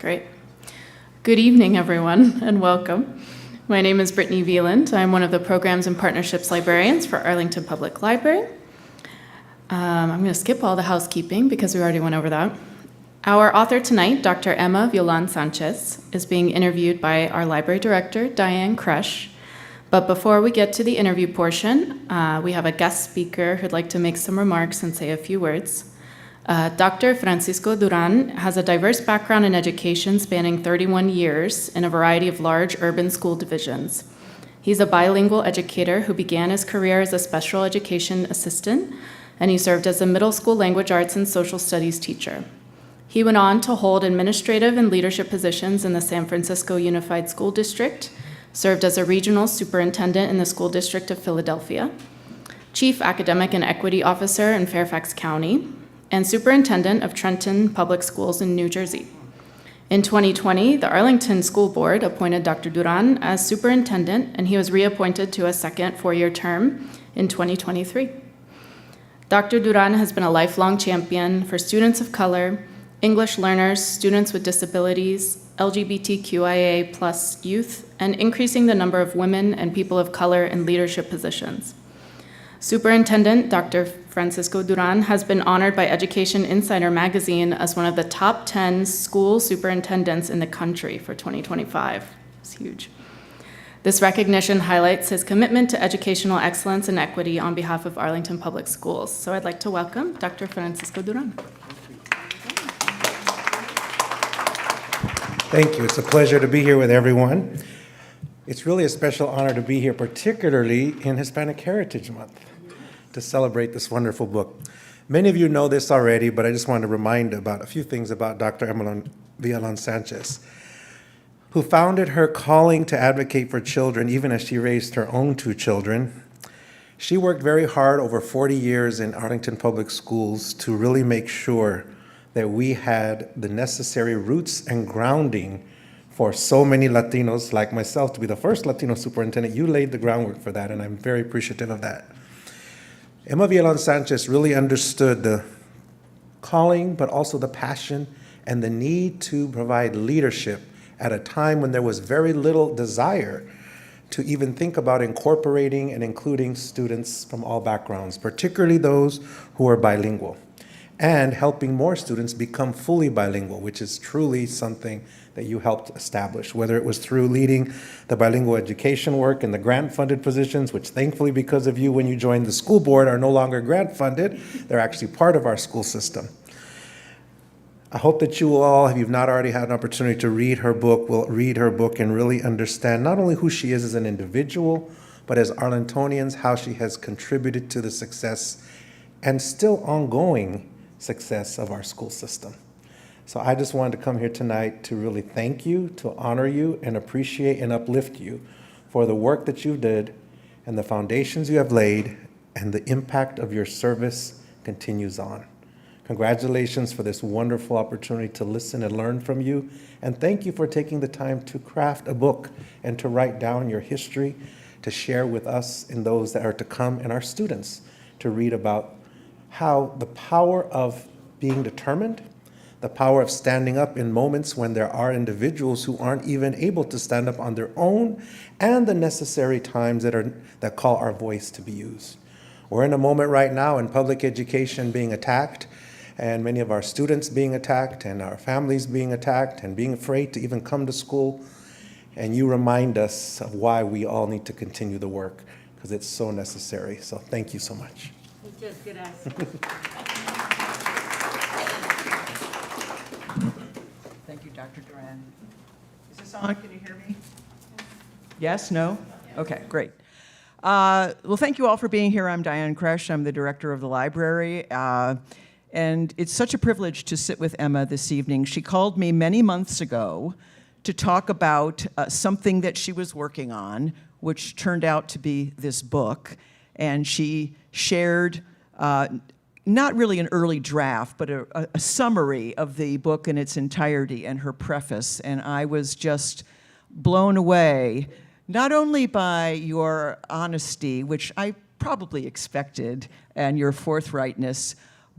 Great. Good evening, everyone, and welcome. My name is Brittany Violand. I'm one of the Programs and Partnerships Librarians for Arlington Public Library. I'm going to skip all the housekeeping because we already went over that. Our author tonight, Dr. Emma Violand-Sanchez, is being interviewed by our library director, Diane Kresh. But before we get to the interview portion, we have a guest speaker who'd like to make some remarks and say a few words. Dr. Francisco Duran has a diverse background in education spanning 31 years in a variety of large urban school divisions. He's a bilingual educator who began his career as a special education assistant, and he served as a middle school language arts and social studies teacher. He went on to hold administrative and leadership positions in the San Francisco Unified School District, served as a regional superintendent in the School District of Philadelphia, chief academic and equity officer in Fairfax County, and superintendent of Trenton Public Schools in New Jersey. In 2020, the Arlington School Board appointed Dr. Duran as superintendent, and he was reappointed to a second four-year term in 2023. Dr. Duran has been a lifelong champion for students of color, English learners, students with disabilities, LGBTQIA+ youth, and increasing the number of women and people of color in leadership positions. Superintendent Dr. Francisco Duran has been honored by Education Insider magazine as one of the top 10 school superintendents in the country for 2025. It's huge. This recognition highlights his commitment to educational excellence and equity on behalf of Arlington Public Schools. So I'd like to welcome Dr. Francisco Duran. Thank you. It's a pleasure to be here with everyone. It's really a special honor to be here, particularly in Hispanic Heritage Month, to celebrate this wonderful book. Many of you know this already, but I just want to remind about a few things about Dr. Emma Violand-Sanchez, who founded her calling to advocate for children even as she raised her own two children. She worked very hard over 40 years in Arlington Public Schools to really make sure that we had the necessary roots and grounding for so many Latinos like myself to be the first Latino superintendent. You laid the groundwork for that, and I'm very appreciative of that. Emma Violand-Sanchez really understood the calling, but also the passion and the need to provide leadership at a time when there was very little desire to even think about incorporating and including students from all backgrounds, particularly those who are bilingual, and helping more students become fully bilingual, which is truly something that you helped establish, whether it was through leading the bilingual education work in the grant-funded positions, which thankfully, because of you, when you joined the school board, are no longer grant-funded. They're actually part of our school system. I hope that you all, if you've not already had an opportunity to read her book, will read her book and really understand not only who she is as an individual, but as Arlingtonians, how she has contributed to the success and still ongoing success of our school system. So I just wanted to come here tonight to really thank you, to honor you, and appreciate and uplift you for the work that you did and the foundations you have laid, and the impact of your service continues on. Congratulations for this wonderful opportunity to listen and learn from you, and thank you for taking the time to craft a book and to write down your history to share with us and those that are to come and our students to read about how the power of being determined, the power of standing up in moments when there are individuals who aren't even able to stand up on their own, and the necessary times that call our voice to be used. We're in a moment right now in public education being attacked, and many of our students being attacked, and our families being attacked, and being afraid to even come to school. And you remind us of why we all need to continue the work, because it's so necessary. So thank you so much. Thank you, Dr. Duran. Is this on? Can you hear me? Yes? No? Okay, great. Well, thank you all for being here. I'm Diane Kresh. I'm the director of the library. And it's such a privilege to sit with Emma this evening. She called me many months ago to talk about something that she was working on, which turned out to be this book. And she shared not really an early draft, but a summary of the book in its entirety and her preface. And I was just blown away, not only by your honesty, which I probably expected, and your forthrightness,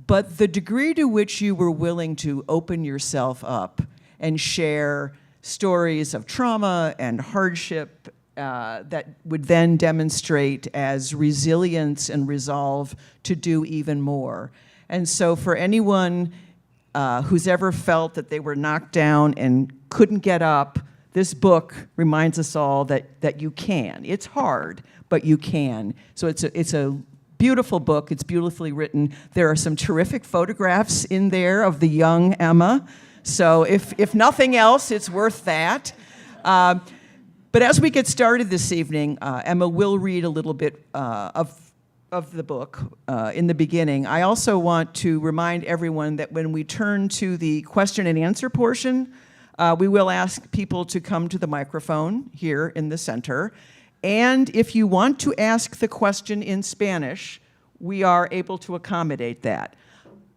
but the degree to which you were willing to open yourself up and share stories of trauma and hardship that would then demonstrate as resilience and resolve to do even more. And so for anyone who's ever felt that they were knocked down and couldn't get up, this book reminds us all that you can. It's hard, but you can. So it's a beautiful book. It's beautifully written. There are some terrific photographs in there of the young Emma. So if nothing else, it's worth that. But as we get started this evening, Emma will read a little bit of the book in the beginning. I also want to remind everyone that when we turn to the question and answer portion, we will ask people to come to the microphone here in the center. And if you want to ask the question in Spanish, we are able to accommodate that.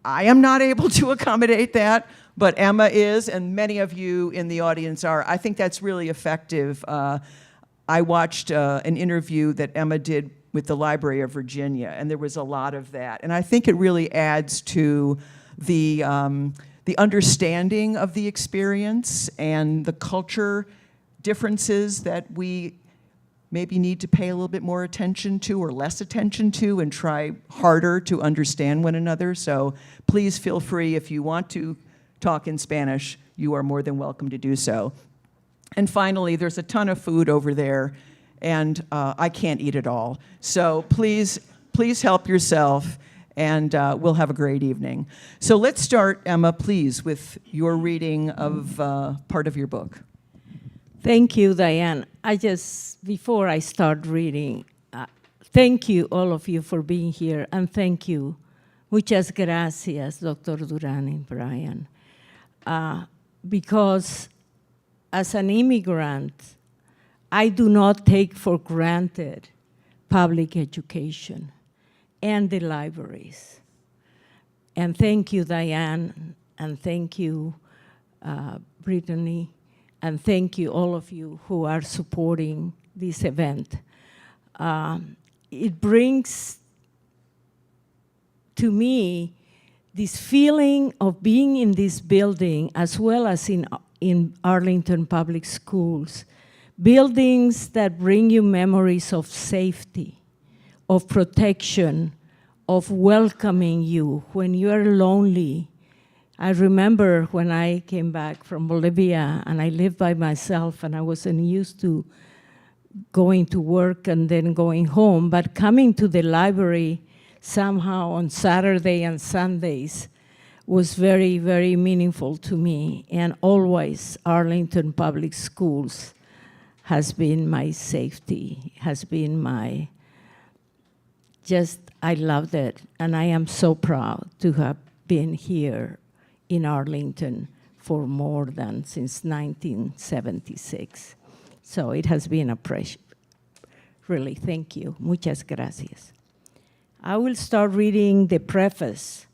I am not able to accommodate that, but Emma is, and many of you in the audience are. I think that's really effective. I watched an interview that Emma did with the Library of Virginia, and there was a lot of that. And I think it really adds to the understanding of the experience and the culture differences that we maybe need to pay a little bit more attention to or less attention to and try harder to understand one another. So please feel free, if you want to talk in Spanish, you are more than welcome to do so. And finally, there's a ton of food over there, and I can't eat it all. So please help yourself, and we'll have a great evening. So let's start, Emma, please, with your reading of part of your book. Thank you, Diane. Before I start reading, thank you, all of you, for being here, and thank you. Muchas gracias, Dr. Duran and Brian. Because as an immigrant, I do not take for granted public education and the libraries. And thank you, Diane, and thank you, Brittany, and thank you, all of you who are supporting this event. It brings to me this feeling of being in this building, as well as in Arlington Public Schools, buildings that bring you memories of safety, of protection, of welcoming you when you are lonely. I remember when I came back from Bolivia and I lived by myself and I wasn't used to going to work and then going home, but coming to the library somehow on Saturday and Sundays was very, very meaningful to me. And always Arlington Public Schools has been my safety, has been my, I loved it. And I am so proud to have been here in Arlington for more than since 1976. So it has been a pleasure. Really, thank you. Muchas gracias. I will start reading the preface,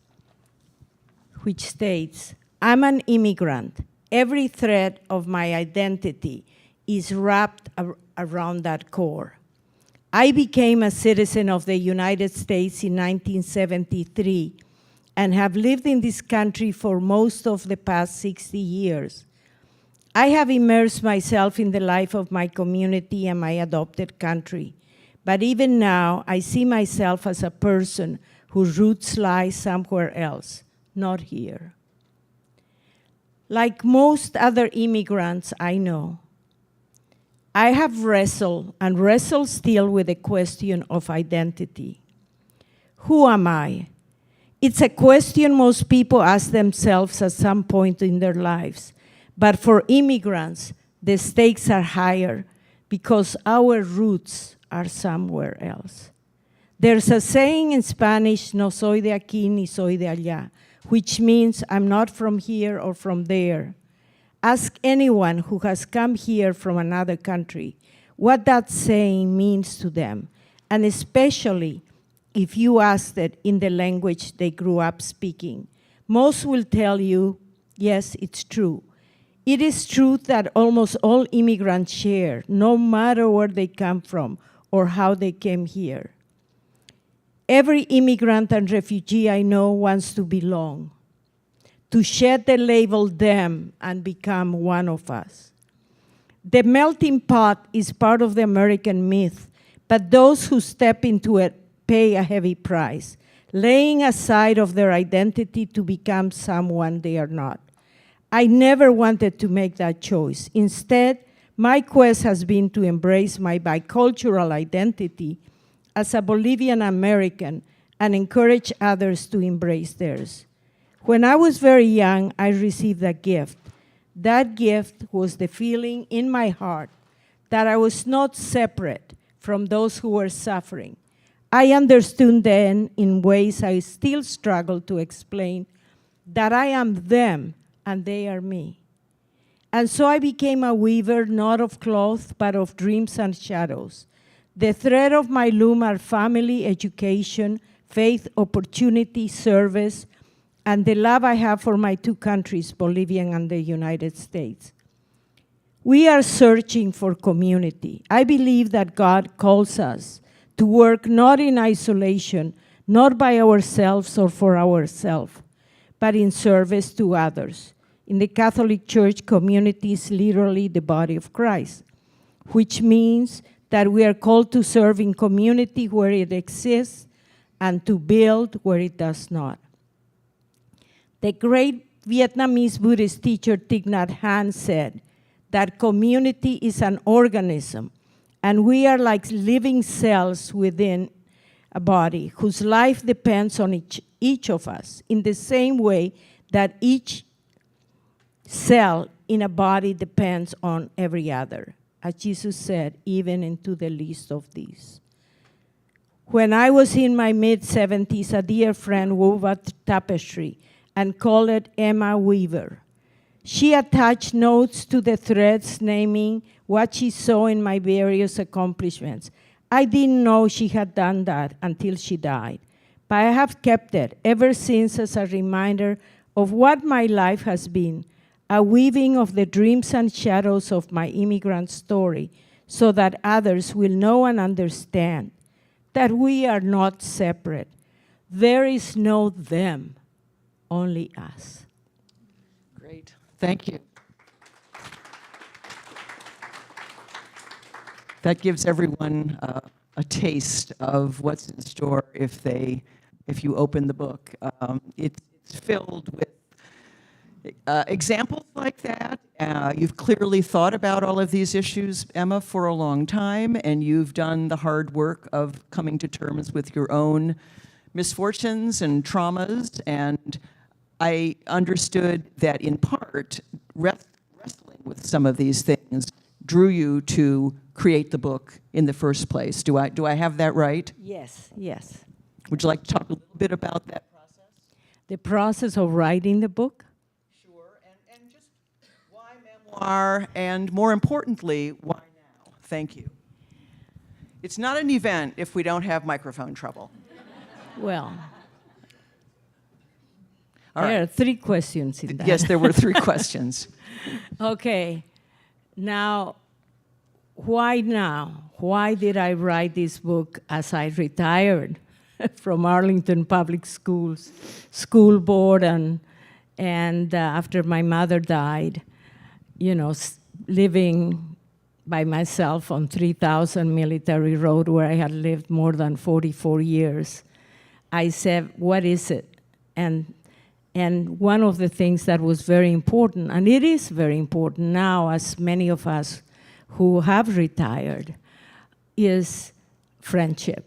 which states, I'm an immigrant. Every thread of my identity is wrapped around that core. I became a citizen of the United States in 1973 and have lived in this country for most of the past 60 years. I have immersed myself in the life of my community and my adopted country. But even now, I see myself as a person whose roots lie somewhere else, not here. Like most other immigrants I know, I have wrestled and wrestle still with the question of identity. Who am I? It's a question most people ask themselves at some point in their lives. But for immigrants, the stakes are higher because our roots are somewhere else. There's a saying in Spanish, no soy de aquí ni soy de allá, which means I'm not from here or from there. Ask anyone who has come here from another country what that saying means to them, and especially if you ask it in the language they grew up speaking. Most will tell you, yes, it's true. It is true that almost all immigrants share, no matter where they come from or how they came here. Every immigrant and refugee I know wants to belong, to shed the label them and become one of us. The melting pot is part of the American myth, but those who step into it pay a heavy price, laying aside of their identity to become someone they are not. I never wanted to make that choice. Instead, my quest has been to embrace my bicultural identity as a Bolivian American and encourage others to embrace theirs. When I was very young, I received a gift. That gift was the feeling in my heart that I was not separate from those who were suffering. I understood then, in ways I still struggle to explain, that I am them and they are me. And so I became a weaver, not of cloth, but of dreams and shadows. The thread of my loom are family, education, faith, opportunity, service, and the love I have for my two countries, Bolivia and the United States. We are searching for community. I believe that God calls us to work not in isolation, not by ourselves or for ourselves, but in service to others. In the Catholic Church, community is literally the body of Christ, which means that we are called to serve in community where it exists and to build where it does not. The great Vietnamese Buddhist teacher Thich Nhat Hanh said that community is an organism, and we are like living cells within a body whose life depends on each of us, in the same way that each cell in a body depends on every other. As Jesus said, even into the least of these. When I was in my mid-70s, a dear friend wove a tapestry and called it Emma Weaver. She attached notes to the threads naming what she saw in my various accomplishments. I didn't know she had done that until she died, but I have kept it ever since as a reminder of what my life has been, a weaving of the dreams and shadows of my immigrant story, so that others will know and understand that we are not separate. There is no them, only us. Great, thank you. That gives everyone a taste of what's in store if you open the book. It's filled with examples like that. You've clearly thought about all of these issues, Emma, for a long time, and you've done the hard work of coming to terms with your own misfortunes and traumas, and I understood that in part, wrestling with some of these things drew you to create the book in the first place. Do I have that right? Yes, yes. Would you like to talk a little bit about that process? The process of writing the book? Sure, and just why memoir, and more importantly, why now? Thank you. It's not an event if we don't have microphone trouble. Well, All there right. are 3 questions in that. Yes, there were 3 questions. Okay, now, why now? Why did I write this book as I retired from Arlington Public Schools, School Board, and after my mother died, you know, living by myself on 3000 Military Road, where I had lived more than 44 years. I said, what is it? And one of the things that was very important, and it is very important now, as many of us who have retired, is friendship.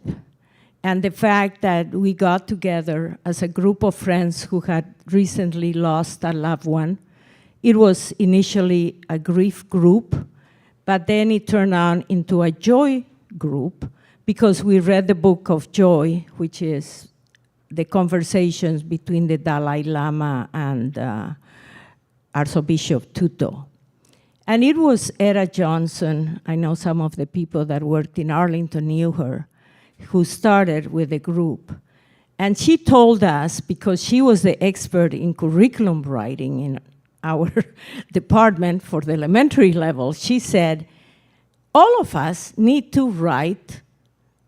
And the fact that we got together as a group of friends who had recently lost a loved one. It was initially a grief group, but then it turned out into a joy group because we read the book of joy, which is the conversations between the Dalai Lama and Archbishop Tutu. And it was Etta Johnson, I know some of the people that worked in Arlington knew her, who started with the group. And she told us, because she was the expert in curriculum writing in our department for the elementary level, she said, all of us need to write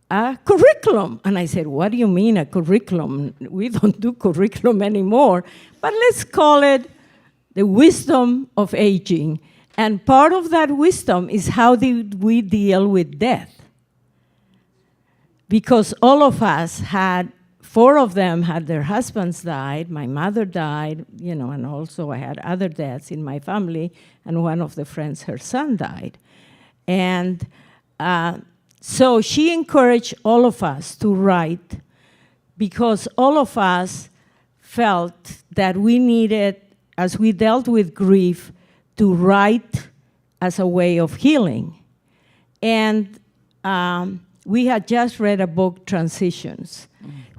a curriculum. And I said, what do you mean a curriculum? We don't do curriculum anymore, but let's call it the wisdom of aging. And part of that wisdom is how did we deal with death? Because all of us had, 4 of them had their husbands died, my mother died, and also I had other deaths in my family, and one of the friends, her son died. And so she encouraged all of us to write because all of us felt that we needed, as we dealt with grief, to write as a way of healing. And we had just read a book, Transitions,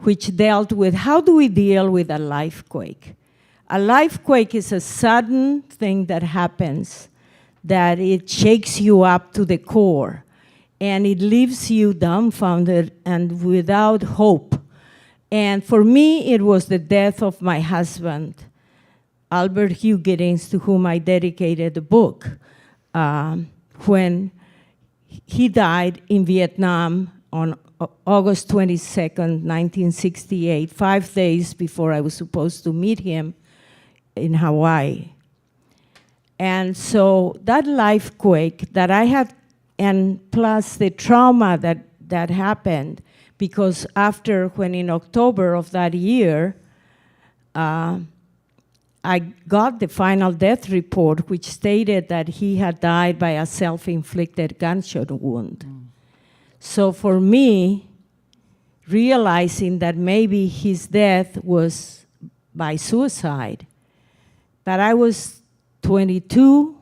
which dealt with how do we deal with a life quake. A life quake is a sudden thing that happens that it shakes you up to the core, and it leaves you dumbfounded and without hope. And for me, it was the death of my husband, Albert Hugh Giddings, to whom I dedicated the book, when he died in Vietnam on August 22nd, 1968, 5 days before I was supposed to meet him in Hawaii. And so that life quake that I had, and plus the trauma that happened, because when in October of that year, I got the final death report, which stated that he had died by a self-inflicted gunshot wound. So for me, realizing that maybe his death was by suicide, but I was 22,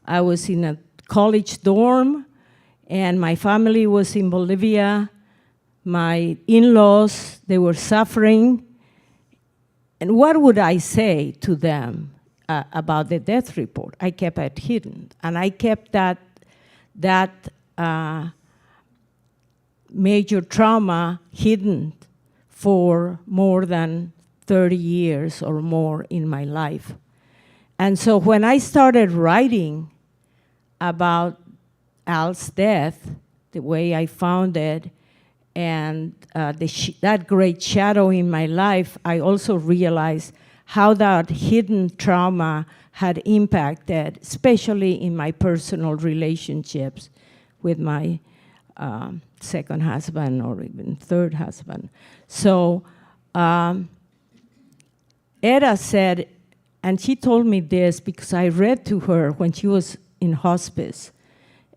I was in a college dorm, and my family was in Bolivia. My in-laws, they were suffering. And what would I say to them about the death report? I kept it hidden, and I kept that major trauma hidden for more than 30 years or more in my life. And so when I started writing about Al's death, the way I found it, and that great shadow in my life, I also realized how that hidden trauma had impacted, especially in my personal relationships with my second husband or even third husband. So Etta said, and she told me this because I read to her when she was in hospice.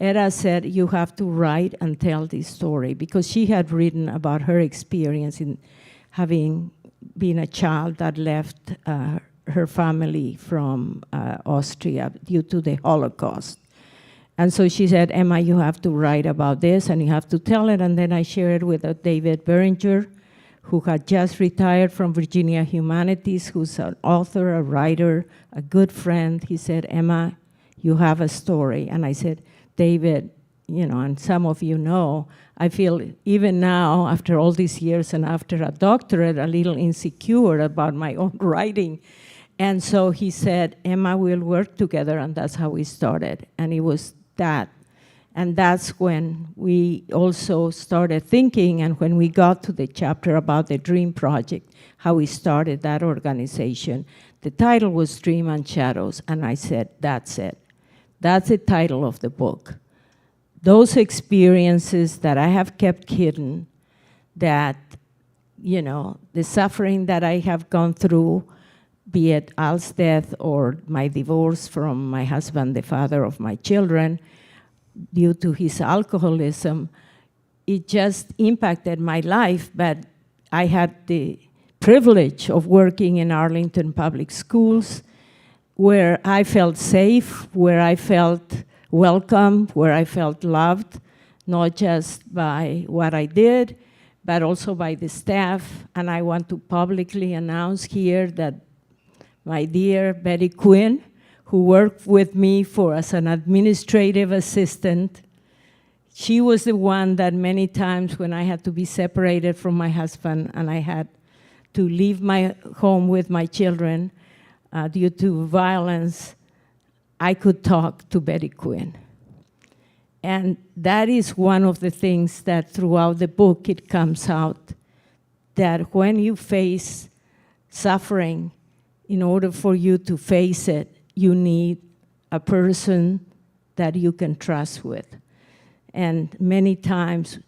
Etta said, you have to write and tell this story, because she had written about her experience in having been a child that left her family from Austria due to the Holocaust. And so she said, Emma, you have to write about this and you have to tell it. And then I shared it with David Beringer, who had just retired from Virginia Humanities, who's an author, a writer, a good friend. He said, Emma, you have a story. And I said, David, and some of you know, I feel even now, after all these years and after a doctorate, a little insecure about my own writing. And so he said, Emma, we'll work together, and that's how we started. And it was that. And that's when we also started thinking, and when we got to the chapter about the Dream Project, how we started that organization. The title was Dream and Shadows, and I said, that's it. That's the title of the book. Those experiences that I have kept hidden, that, the suffering that I have gone through, be it Al's death or my divorce from my husband, the father of my children, due to his alcoholism, it just impacted my life. But I had the privilege of working in Arlington Public Schools, where I felt safe, where I felt welcome, where I felt loved, not just by what I did, but also by the staff. And I want to publicly announce here that my dear Betty Quinn, who worked with me as an administrative assistant, she was the one that many times when I had to be separated from my husband and I had to leave my home with my children due to violence, I could talk to Betty Quinn. And that is one of the things that throughout the book it comes out, that when you face suffering, in order for you to face it, you need a person that you can trust with. And many times,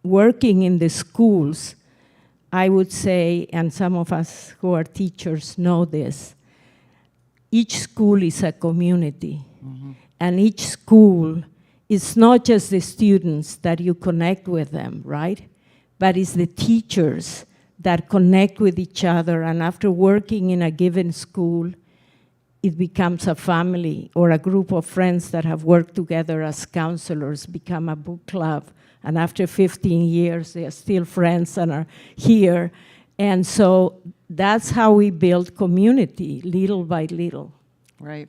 working in the schools, I would say, and some of us who are teachers know this, each school is a community. Mm-hmm. And each school is not just the students that you connect with them, right? But it's the teachers that connect with each other, and after working in a given school, it becomes a family, or a group of friends that have worked together as counselors become a book club, and after 15 years, they are still friends and are here. And so that's how we build community, little by little. Right.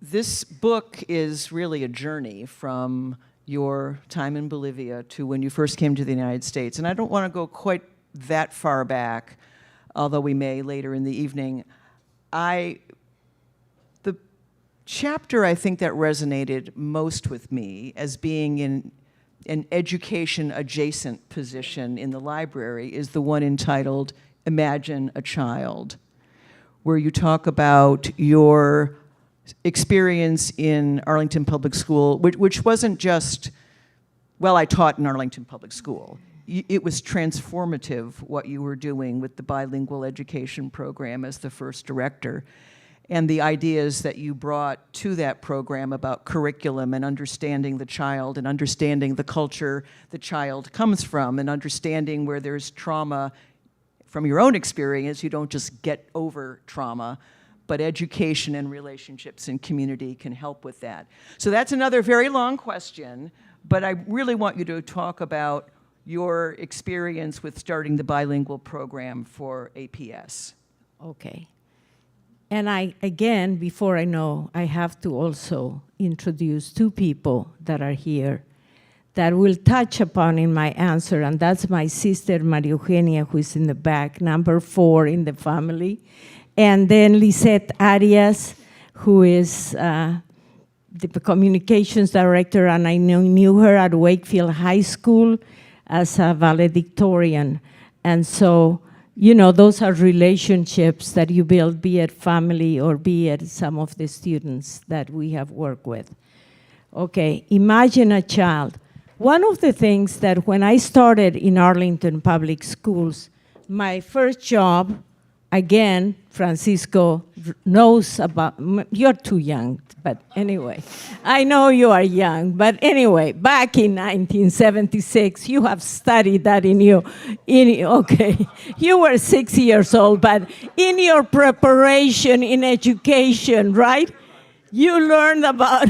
This book is really a journey from your time in Bolivia to when you first came to the United States. And I don't want to go quite that far back, although we may later in the evening. The chapter I think that resonated most with me as being in an education-adjacent position in the library is the one entitled Imagine a Child, where you talk about your experience in Arlington Public School, which wasn't just, well, I taught in Arlington Public School. It was transformative what you were doing with the bilingual education program as the first director, and the ideas that you brought to that program about curriculum and understanding the child and understanding the culture the child comes from and understanding where there's trauma. From your own experience, you don't just get over trauma, but education and relationships and community can help with that. So that's another very long question, but I really want you to talk about your experience with starting the bilingual program for APS. Okay. And again, before I have to also introduce two people that are here that will touch upon in my answer, and that's my sister, Maria Eugenia, who is in the back, number 4 in the family, and then Lisette Arias, who is the communications director, and I knew her at Wakefield High School as a valedictorian. And so, you know, those are relationships that you build, be it family or be it some of the students that we have worked with. Okay, imagine a child. One of the things that when I started in Arlington Public Schools, my first job, again, Francisco knows about, you're too young, but anyway, I know you are young, but anyway, back in 1976, you have studied that okay, you were 6 years old, but in your preparation in education, right? You learned about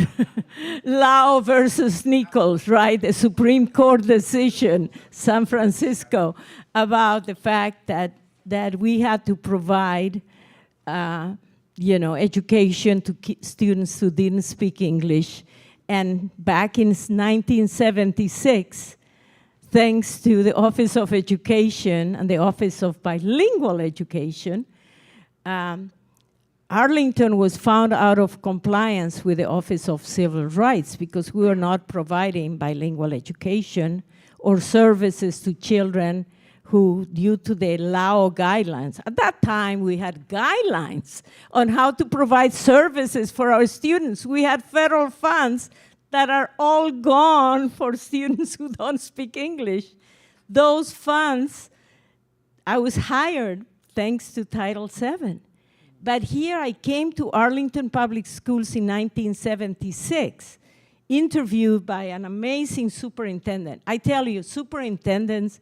Lau versus Nichols, right? The Supreme Court decision, San Francisco, about the fact that we had to provide, education to students who didn't speak English. And back in 1976, thanks to the Office of Education and the Office of Bilingual Education, Arlington was found out of compliance with the Office of Civil Rights because we were not providing bilingual education or services to children who, due to the Lao guidelines, at that time we had guidelines on how to provide services for our students. We had federal funds that are all gone for students who don't speak English. Those funds, I was hired thanks to Title VII. But here I came to Arlington Public Schools in 1976, interviewed by an amazing superintendent. I tell you, superintendents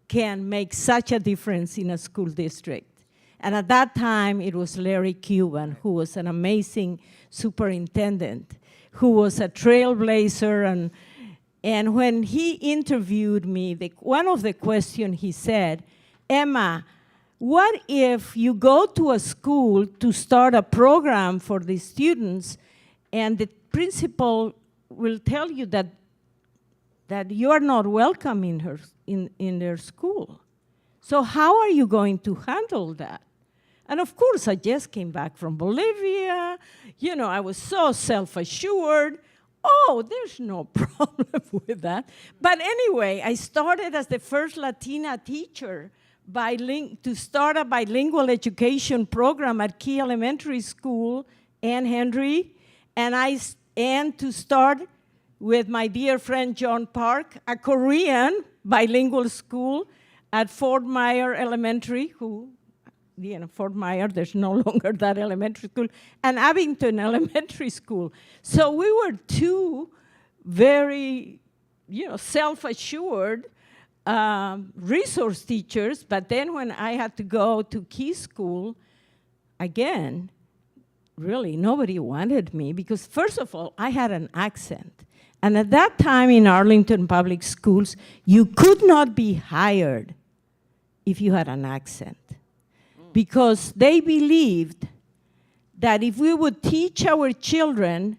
can make such a difference in a school district. And at that time, it was Larry Cuban, who was an amazing superintendent, who was a trailblazer. And when he interviewed me, one of the questions he said, Emma, what if you go to a school to start a program for the students and the principal will tell you that you are not welcome in their school? So how are you going to handle that? And of course, I just came back from Bolivia. You know, I was so self-assured. Oh, there's no problem with that. But anyway, I started as the first Latina teacher to start a bilingual education program at Key Elementary School, Ann Henry, and to start with my dear friend John Park, a Korean bilingual school at Fort Myer Elementary, Fort Myer, there's no longer that elementary school, and Abington Elementary School. So we were two very, self-assured resource teachers, but then when I had to go to Key School, again, really nobody wanted me because first of all, I had an accent. And at that time in Arlington Public Schools, you could not be hired if you had an accent. Because they believed that if we would teach our children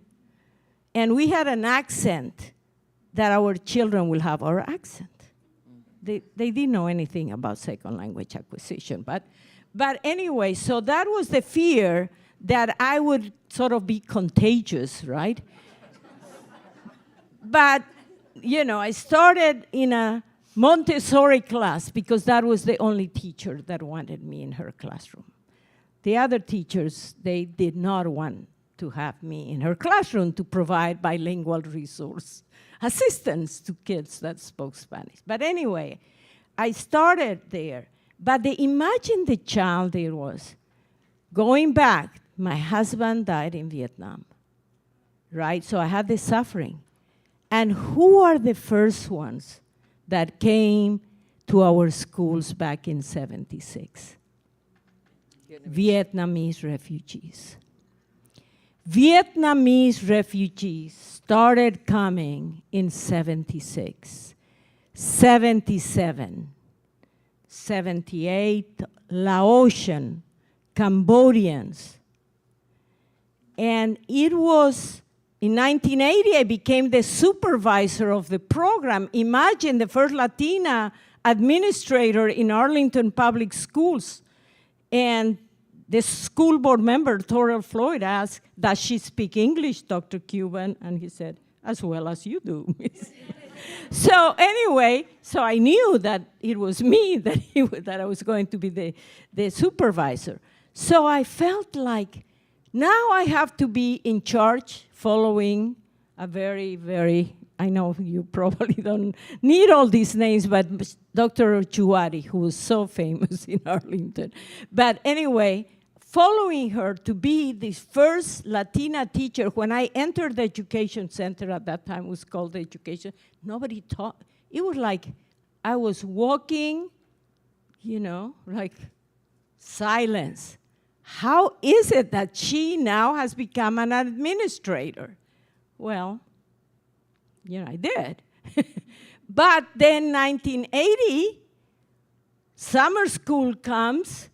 and we had an accent, that our children will have our accent. They didn't know anything about second language acquisition. But anyway, so that was the fear that I would sort of be contagious, right? But, I started in a Montessori class because that was the only teacher that wanted me in her classroom. The other teachers, they did not want to have me in her classroom to provide bilingual resource assistance to kids that spoke Spanish. But anyway, I started there. But imagine the child there was. Going back, my husband died in Vietnam, right? So I had the suffering. And who are the first ones that came to our schools back in '76? Vietnamese refugees. Vietnamese refugees started coming in '76, '77, '78, Laotian, Cambodians. And it was, in 1980, I became the supervisor of the program. Imagine the first Latina administrator in Arlington Public Schools. And the school board member, Torrell Floyd, asked, "Does she speak English, Dr. Cuban?" And he said, "As well as you do." So anyway, so I knew that it was me, that I was going to be the supervisor. So I felt like, now I have to be in charge, following a very, very, I know you probably don't need all these names, but Dr. Chuari, who was so famous in Arlington. But anyway, following her to be the first Latina teacher, when I entered the education center at that time, it was called the education, nobody taught. It was like I was walking, like silence. How is it that she now has become an administrator? Well, I did. But then 1980, summer school comes,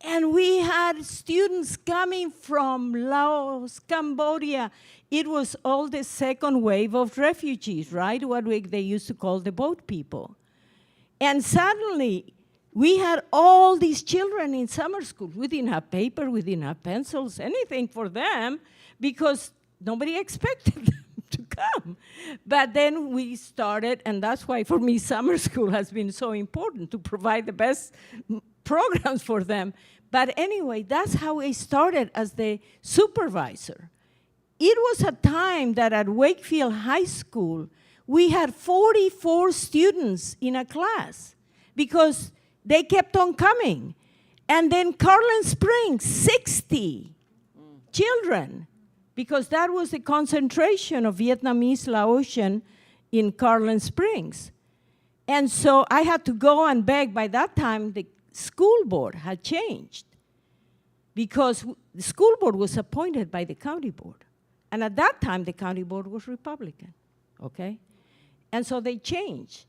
and we had students coming from Laos, Cambodia. It was all the second wave of refugees, right? What they used to call the boat people. And suddenly, we had all these children in summer school. We didn't have paper, we didn't have pencils, anything for them, because nobody expected them to come. But then we started, and that's why for me summer school has been so important, to provide the best programs for them. But anyway, that's how I started as the supervisor. It was a time that at Wakefield High School, we had 44 students in a class because they kept on coming. And then Carlin Springs, 60 children, because that was the concentration of Vietnamese Laotian in Carlin Springs. And so I had to go and beg. By that time, the school board had changed because the school board was appointed by the county board. And at that time, the county board was Republican, okay? And so they changed.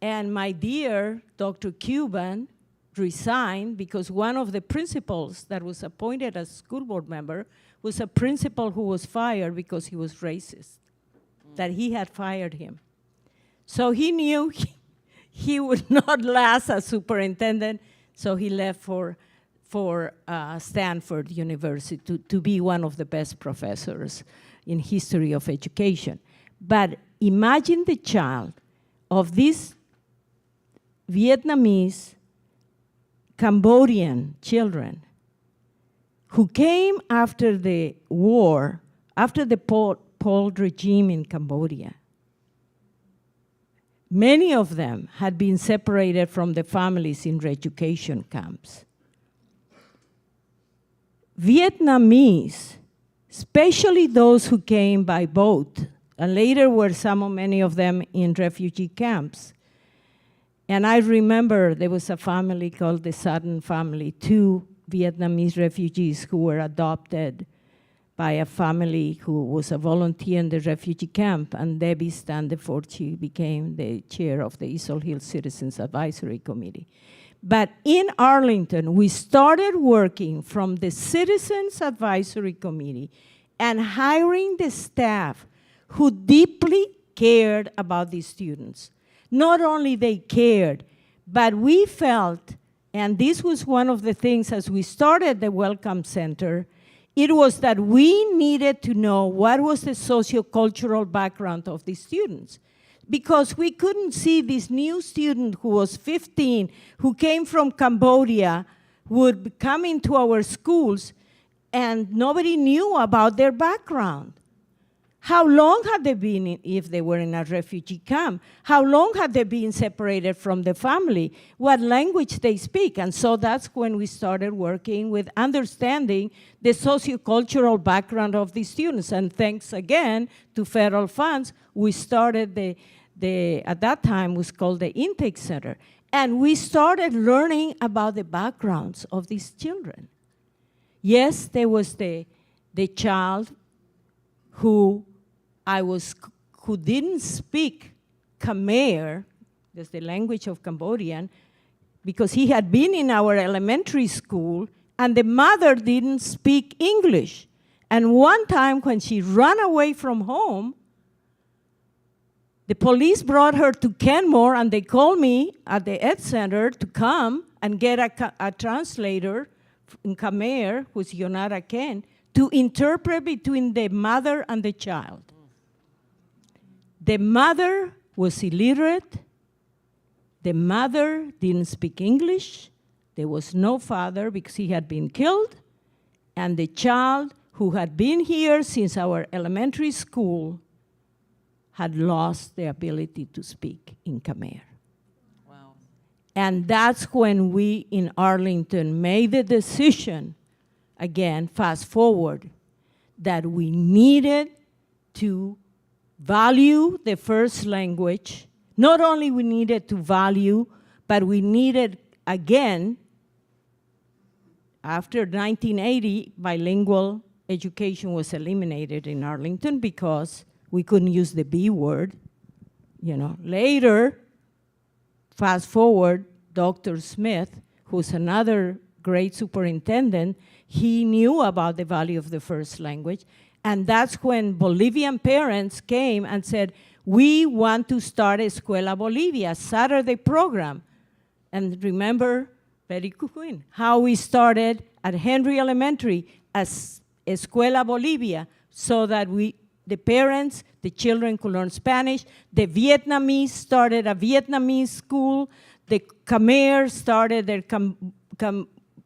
And my dear Dr. Cuban resigned because one of the principals that was appointed as school board member was a principal who was fired because he was racist, that he had fired him. So he knew he would not last as superintendent, so he left for Stanford University to be one of the best professors in history of education. But imagine the child of these Vietnamese, Cambodian children who came after the war, after the Pol regime in Cambodia. Many of them had been separated from the families in re-education camps. Vietnamese, especially those who came by boat, and later were many of them in refugee camps. And I remember there was a family called the Sutton family, 2 Vietnamese refugees who were adopted by a family who was a volunteer in the refugee camp, and Debbie Standiford, she became the chair of the Easel Hill Citizens Advisory Committee. But in Arlington, we started working from the Citizens Advisory Committee and hiring the staff who deeply cared about these students. Not only they cared, but we felt, and this was one of the things as we started the Welcome Center, it was that we needed to know what was the sociocultural background of these students. Because we couldn't see this new student who was 15, who came from Cambodia, would come into our schools, and nobody knew about their background. How long had they been, if they were in a refugee camp? How long had they been separated from the family? What language they speak? And so that's when we started working with understanding the sociocultural background of these students. And thanks again to federal funds, we started at that time was called the Intake Center. And we started learning about the backgrounds of these children. Yes, there was the child who didn't speak Khmer, that's the language of Cambodian, because he had been in our elementary school, and the mother didn't speak English. And one time when she ran away from home, the police brought her to Kenmore, and they called me at the Ed Center to come and get a translator in Khmer, who's Yonara Ken, to interpret between the mother and the child. The mother was illiterate. The mother didn't speak English. There was no father because he had been killed. And the child, who had been here since our elementary school, had lost the ability to speak in Khmer. Wow. And that's when we in Arlington made the decision, again, fast forward, that we needed to value the first language. Not only we needed to value, but we needed, again, after 1980, bilingual education was eliminated in Arlington because we couldn't use the B word. Later, fast forward, Dr. Smith, who's another great superintendent, he knew about the value of the first language. And that's when Bolivian parents came and said, we want to start Escuela Bolivia, Saturday program. And remember, very quick, how we started at Henry Elementary as Escuela Bolivia, so that the parents, the children could learn Spanish. The Vietnamese started a Vietnamese school. The Khmer started their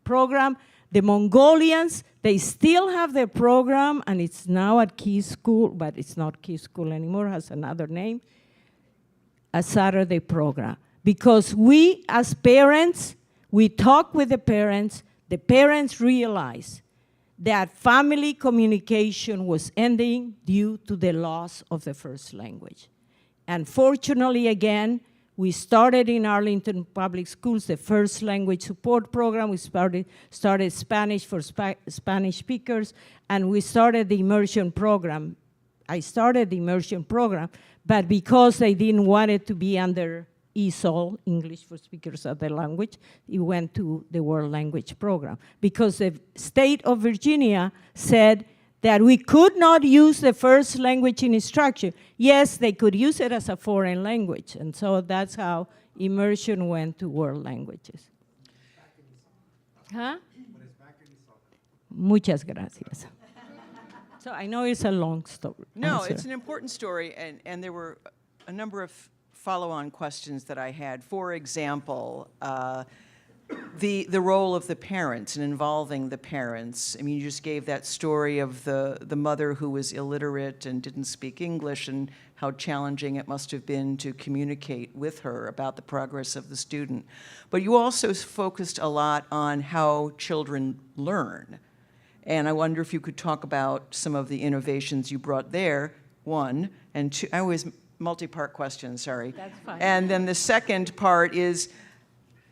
program. The Mongolians, they still have their program, and it's now at Key School, but it's not Key School anymore, it has another name, a Saturday program. Because we, as parents, we talk with the parents realize that family communication was ending due to the loss of the first language. And fortunately, again, we started in Arlington Public Schools the first language support program. We started Spanish for Spanish speakers, and we started the immersion program. I started the immersion program, but because they didn't want it to be under ESOL, English for Speakers of the Language, it went to the World Language Program. Because the state of Virginia said that we could not use the first language in instruction. Yes, they could use it as a foreign language, and so that's how immersion went to world languages. Huh? Muchas gracias. So I know it's a long story. No, answer. it's an important story, and there were a number of follow-on questions that I had. For example, the role of the parents and involving the parents. I mean, you just gave that story of the mother who was illiterate and didn't speak English, and how challenging it must have been to communicate with her about the progress of the student. But you also focused a lot on how children learn. And I wonder if you could talk about some of the innovations you brought there, one, and two. I always multi-part question, sorry. That's fine. And then the second part is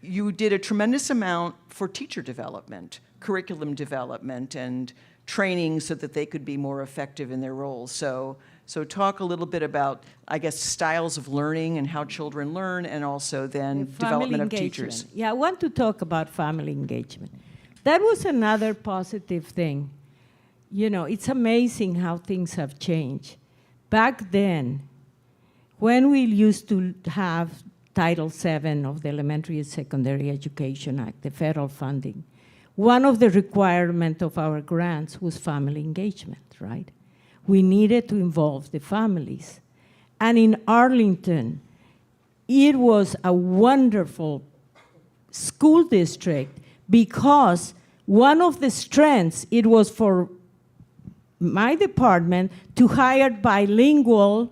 you did a tremendous amount for teacher development, curriculum development, and training so that they could be more effective in their roles. So talk a little bit about, I guess, styles of learning and how children learn, and also then The family development of engagement. teachers. Yeah, I want to talk about family engagement. That was another positive thing. You know, it's amazing how things have changed. Back then, when we used to have Title VII of the Elementary and Secondary Education Act, the federal funding, one of the requirements of our grants was family engagement, right? We needed to involve the families. And in Arlington, it was a wonderful school district because one of the strengths, it was for my department to hire bilingual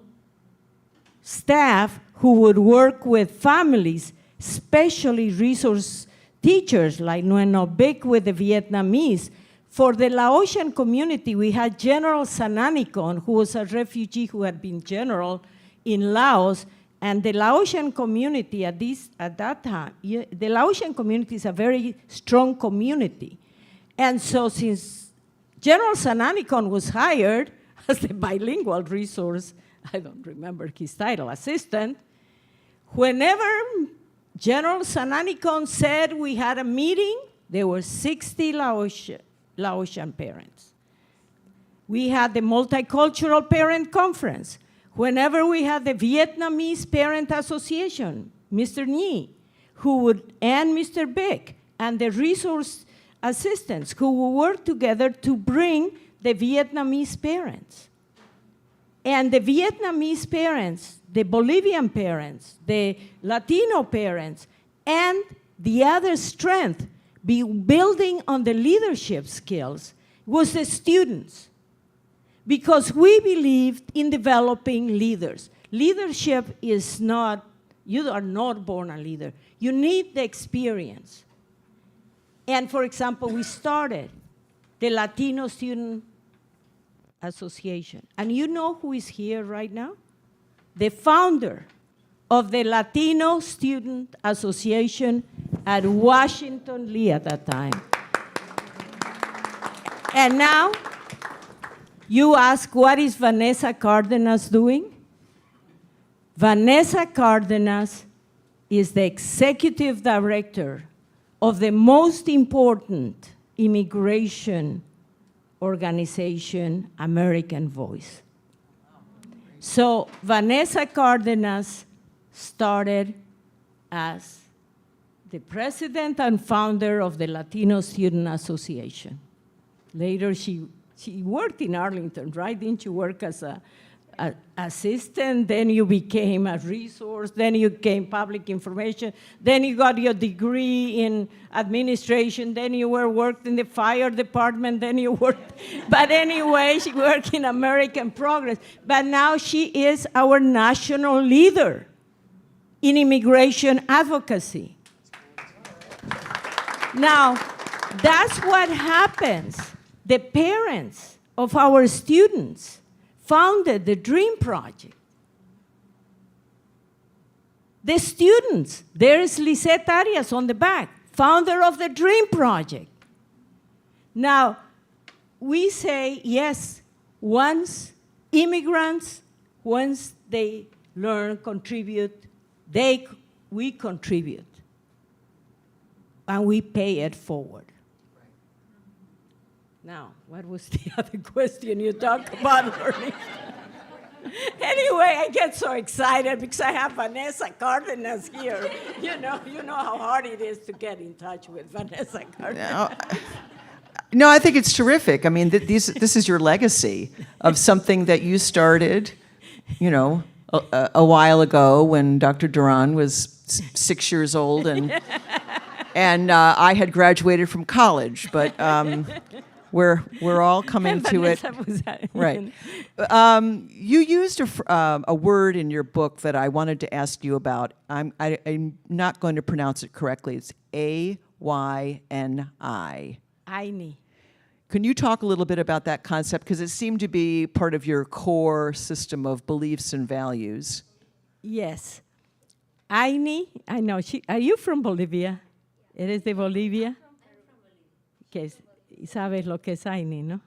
staff who would work with families, especially resource teachers like Nguyen Ngo Bic with the Vietnamese. For the Laotian community, we had General Sananikon, who was a refugee who had been general in Laos, and the Laotian community at that time, the Laotian community is a very strong community. And so since General Sananikon was hired as the bilingual resource, I don't remember his title, assistant, whenever General Sananikon said we had a meeting, there were 60 Laotian parents. We had the Multicultural Parent Conference. Whenever we had the Vietnamese Parent Association, Mr. Nhi, and Mr. Bic, and the resource assistants who would work together to bring the Vietnamese parents. And the Vietnamese parents, the Bolivian parents, the Latino parents, and the other strength, building on the leadership skills, was the students. Because we believed in developing leaders. Leadership is not, you are not born a leader. You need the experience. And for example, we started the Latino Student Association. And you know who is here right now? The founder of the Latino Student Association at Washington Lee at that time. And now, you ask, what is Vanessa Cardenas doing? Vanessa Cardenas is the executive director of the most important immigration organization, American Voice. So Vanessa Cardenas started as the president and founder of the Latino Student Association. Later, she worked in Arlington, right? Didn't you work as an assistant? Then you became a resource. Then you became public information. Then you got your degree in administration. Then you worked in the fire department. Then you worked. But anyway, she worked in American Progress. But now she is our national leader in immigration advocacy. Now, that's what happens. The parents of our students founded the Dream Project. The students, there is Lisette Arias on the back, founder of the Dream Project. Now, we say, yes, once immigrants, once they learn, contribute, we contribute. And we pay it forward. Now, what was the other question you talked about learning? Anyway, I get so excited because I have Vanessa Cardenas here. You know how hard it is to get in touch with Vanessa Cardenas. No, I think it's terrific. I mean, this is your legacy of something that you started, you know, a while ago when Dr. Duran was 6 years old and I had graduated from college, but we're all coming to it. Right. You used a word in your book that I wanted to ask you about. I'm not going to pronounce it correctly. It's Ayni. Ayni. Can you talk a little bit about that concept? Because it seemed to be part of your core system of beliefs and values. Yes. Ayni, I know. Are you from Bolivia? ¿Eres de Bolivia? Que sabes lo que es Ayni, ¿no?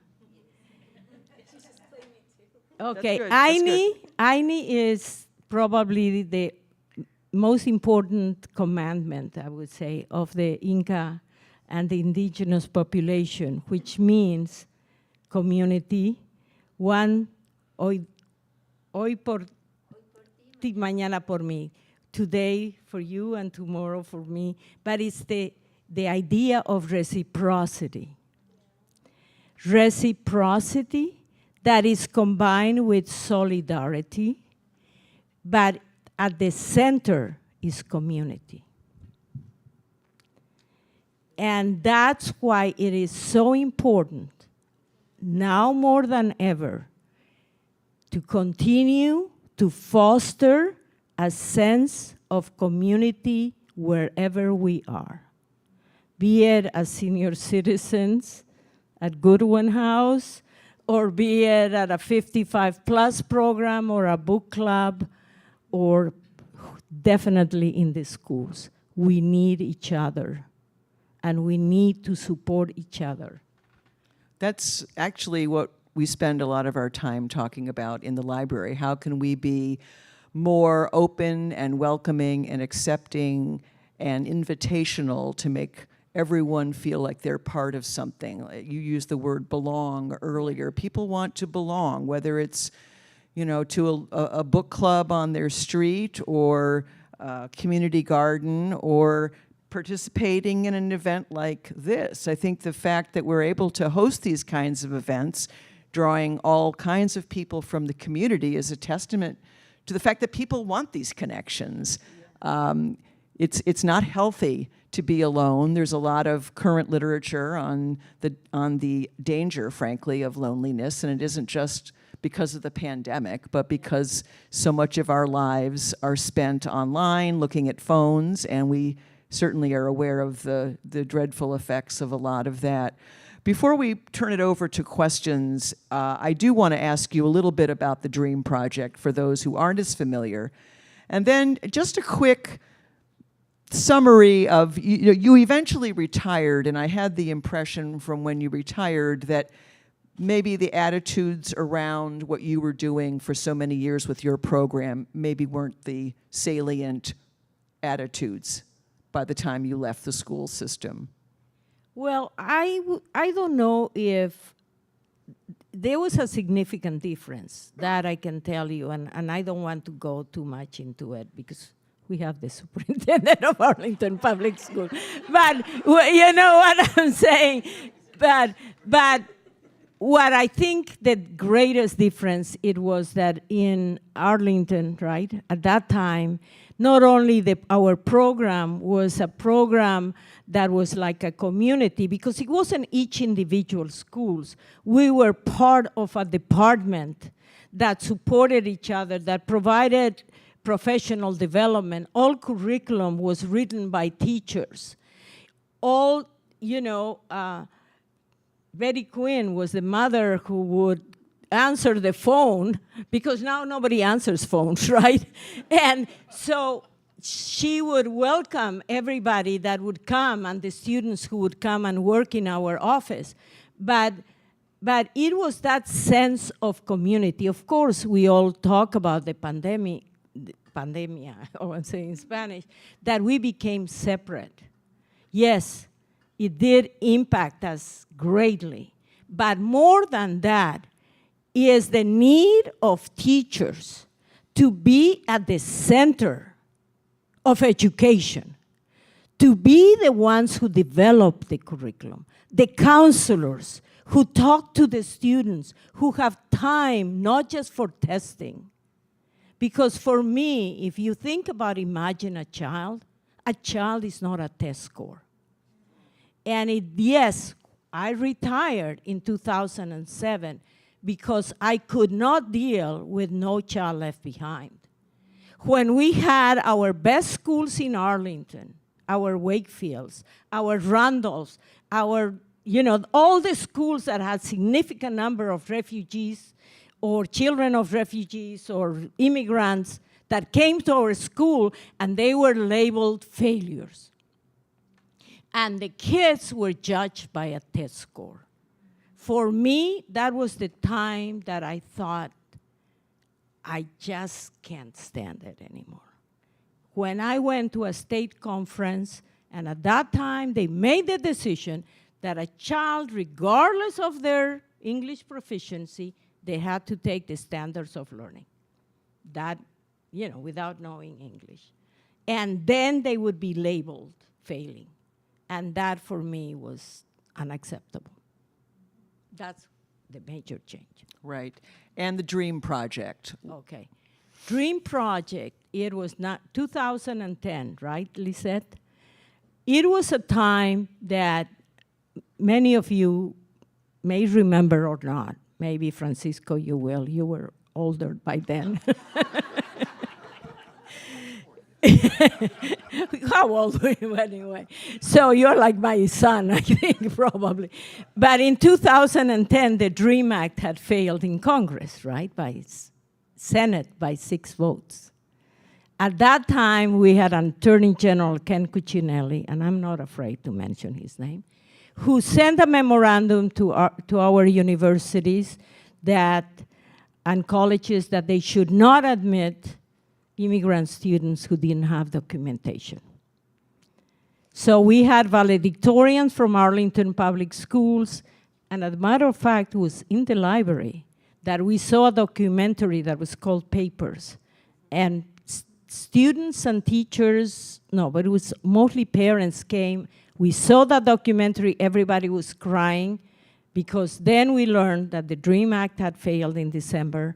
Okay, That's good. Ayni is probably the most important commandment, I would say, of the Inca and the indigenous population, which means community, one hoy por ti, mañana por mí, today for you and tomorrow for me, but it's the idea of reciprocity. Reciprocity that is combined with solidarity, but at the center is community. And that's why it is so important, now more than ever, to continue to foster a sense of community wherever we are, be it as senior citizens at Goodwin House, or be it at a 55+ program or a book club, or definitely in the schools. We need each other, and we need to support each other. That's actually what we spend a lot of our time talking about in the library. How can we be more open and welcoming and accepting and invitational to make everyone feel like they're part of something? You used the word belong earlier. People want to belong, whether it's, you know, to a book club on their street or a community garden or participating in an event like this. I think the fact that we're able to host these kinds of events, drawing all kinds of people from the community, is a testament to the fact that people want these connections. It's not healthy to be alone. There's a lot of current literature on the danger, frankly, of loneliness, and it isn't just because of the pandemic, but because so much of our lives are spent online, looking at phones, and we certainly are aware of the dreadful effects of a lot of that. Before we turn it over to questions, I do want to ask you a little bit about the DREAM Project for those who aren't as familiar. And then just a quick summary of, you eventually retired, and I had the impression from when you retired that maybe the attitudes around what you were doing for so many years with your program maybe weren't the salient attitudes by the time you left the school system. Well, I don't know if there was a significant difference, that I can tell you, and I don't want to go too much into it because we have the superintendent of Arlington Public Schools. But you know what I'm saying? But what I think the greatest difference, it was that in Arlington, right, at that time, not only our program was a program that was like a community, because it wasn't each individual schools. We were part of a department that supported each other, that provided professional development. All curriculum was written by teachers. All, Betty Quinn was the mother who would answer the phone, because now nobody answers phones, right? And so she would welcome everybody that would come and the students who would come and work in our office. But it was that sense of community. Of course, we all talk about the pandemia, or I'm saying in Spanish, that we became separate. Yes, it did impact us greatly. But more than that is the need of teachers to be at the center of education, to be the ones who develop the curriculum, the counselors who talk to the students, who have time not just for testing. Because for me, if you think about imagine a child is not a test score. And yes, I retired in 2007 because I could not deal with No Child Left Behind. When we had our best schools in Arlington, our Wakefields, our Randolphs, our, all the schools that had significant number of refugees or children of refugees or immigrants that came to our school and they were labeled failures. And the kids were judged by a test score. For me, that was the time that I thought, I just can't stand it anymore. When I went to a state conference, and at that time, they made the decision that a child, regardless of their English proficiency, they had to take the standards of learning. That, without knowing English. And then they would be labeled failing. And that, for me, was unacceptable. That's the major change. Right. And the DREAM project. Okay. DREAM project, it was not 2010, right, Lisette? It was a time that many of you may remember or not. Maybe, Francisco, you will. You were older by then. How old were you anyway? So you're like my son, I think, probably. But in 2010, the DREAM Act had failed in Congress, right, by Senate by 6 votes. At that time, we had Attorney General Ken Cuccinelli, and I'm not afraid to mention his name, who sent a memorandum to our universities and colleges that they should not admit immigrant students who didn't have documentation. So we had valedictorians from Arlington Public Schools, and as a matter of fact, it was in the library that we saw a documentary that was called Papers. And students and teachers, no, but it was mostly parents came. We saw that documentary, everybody was crying, because then we learned that the DREAM Act had failed in December,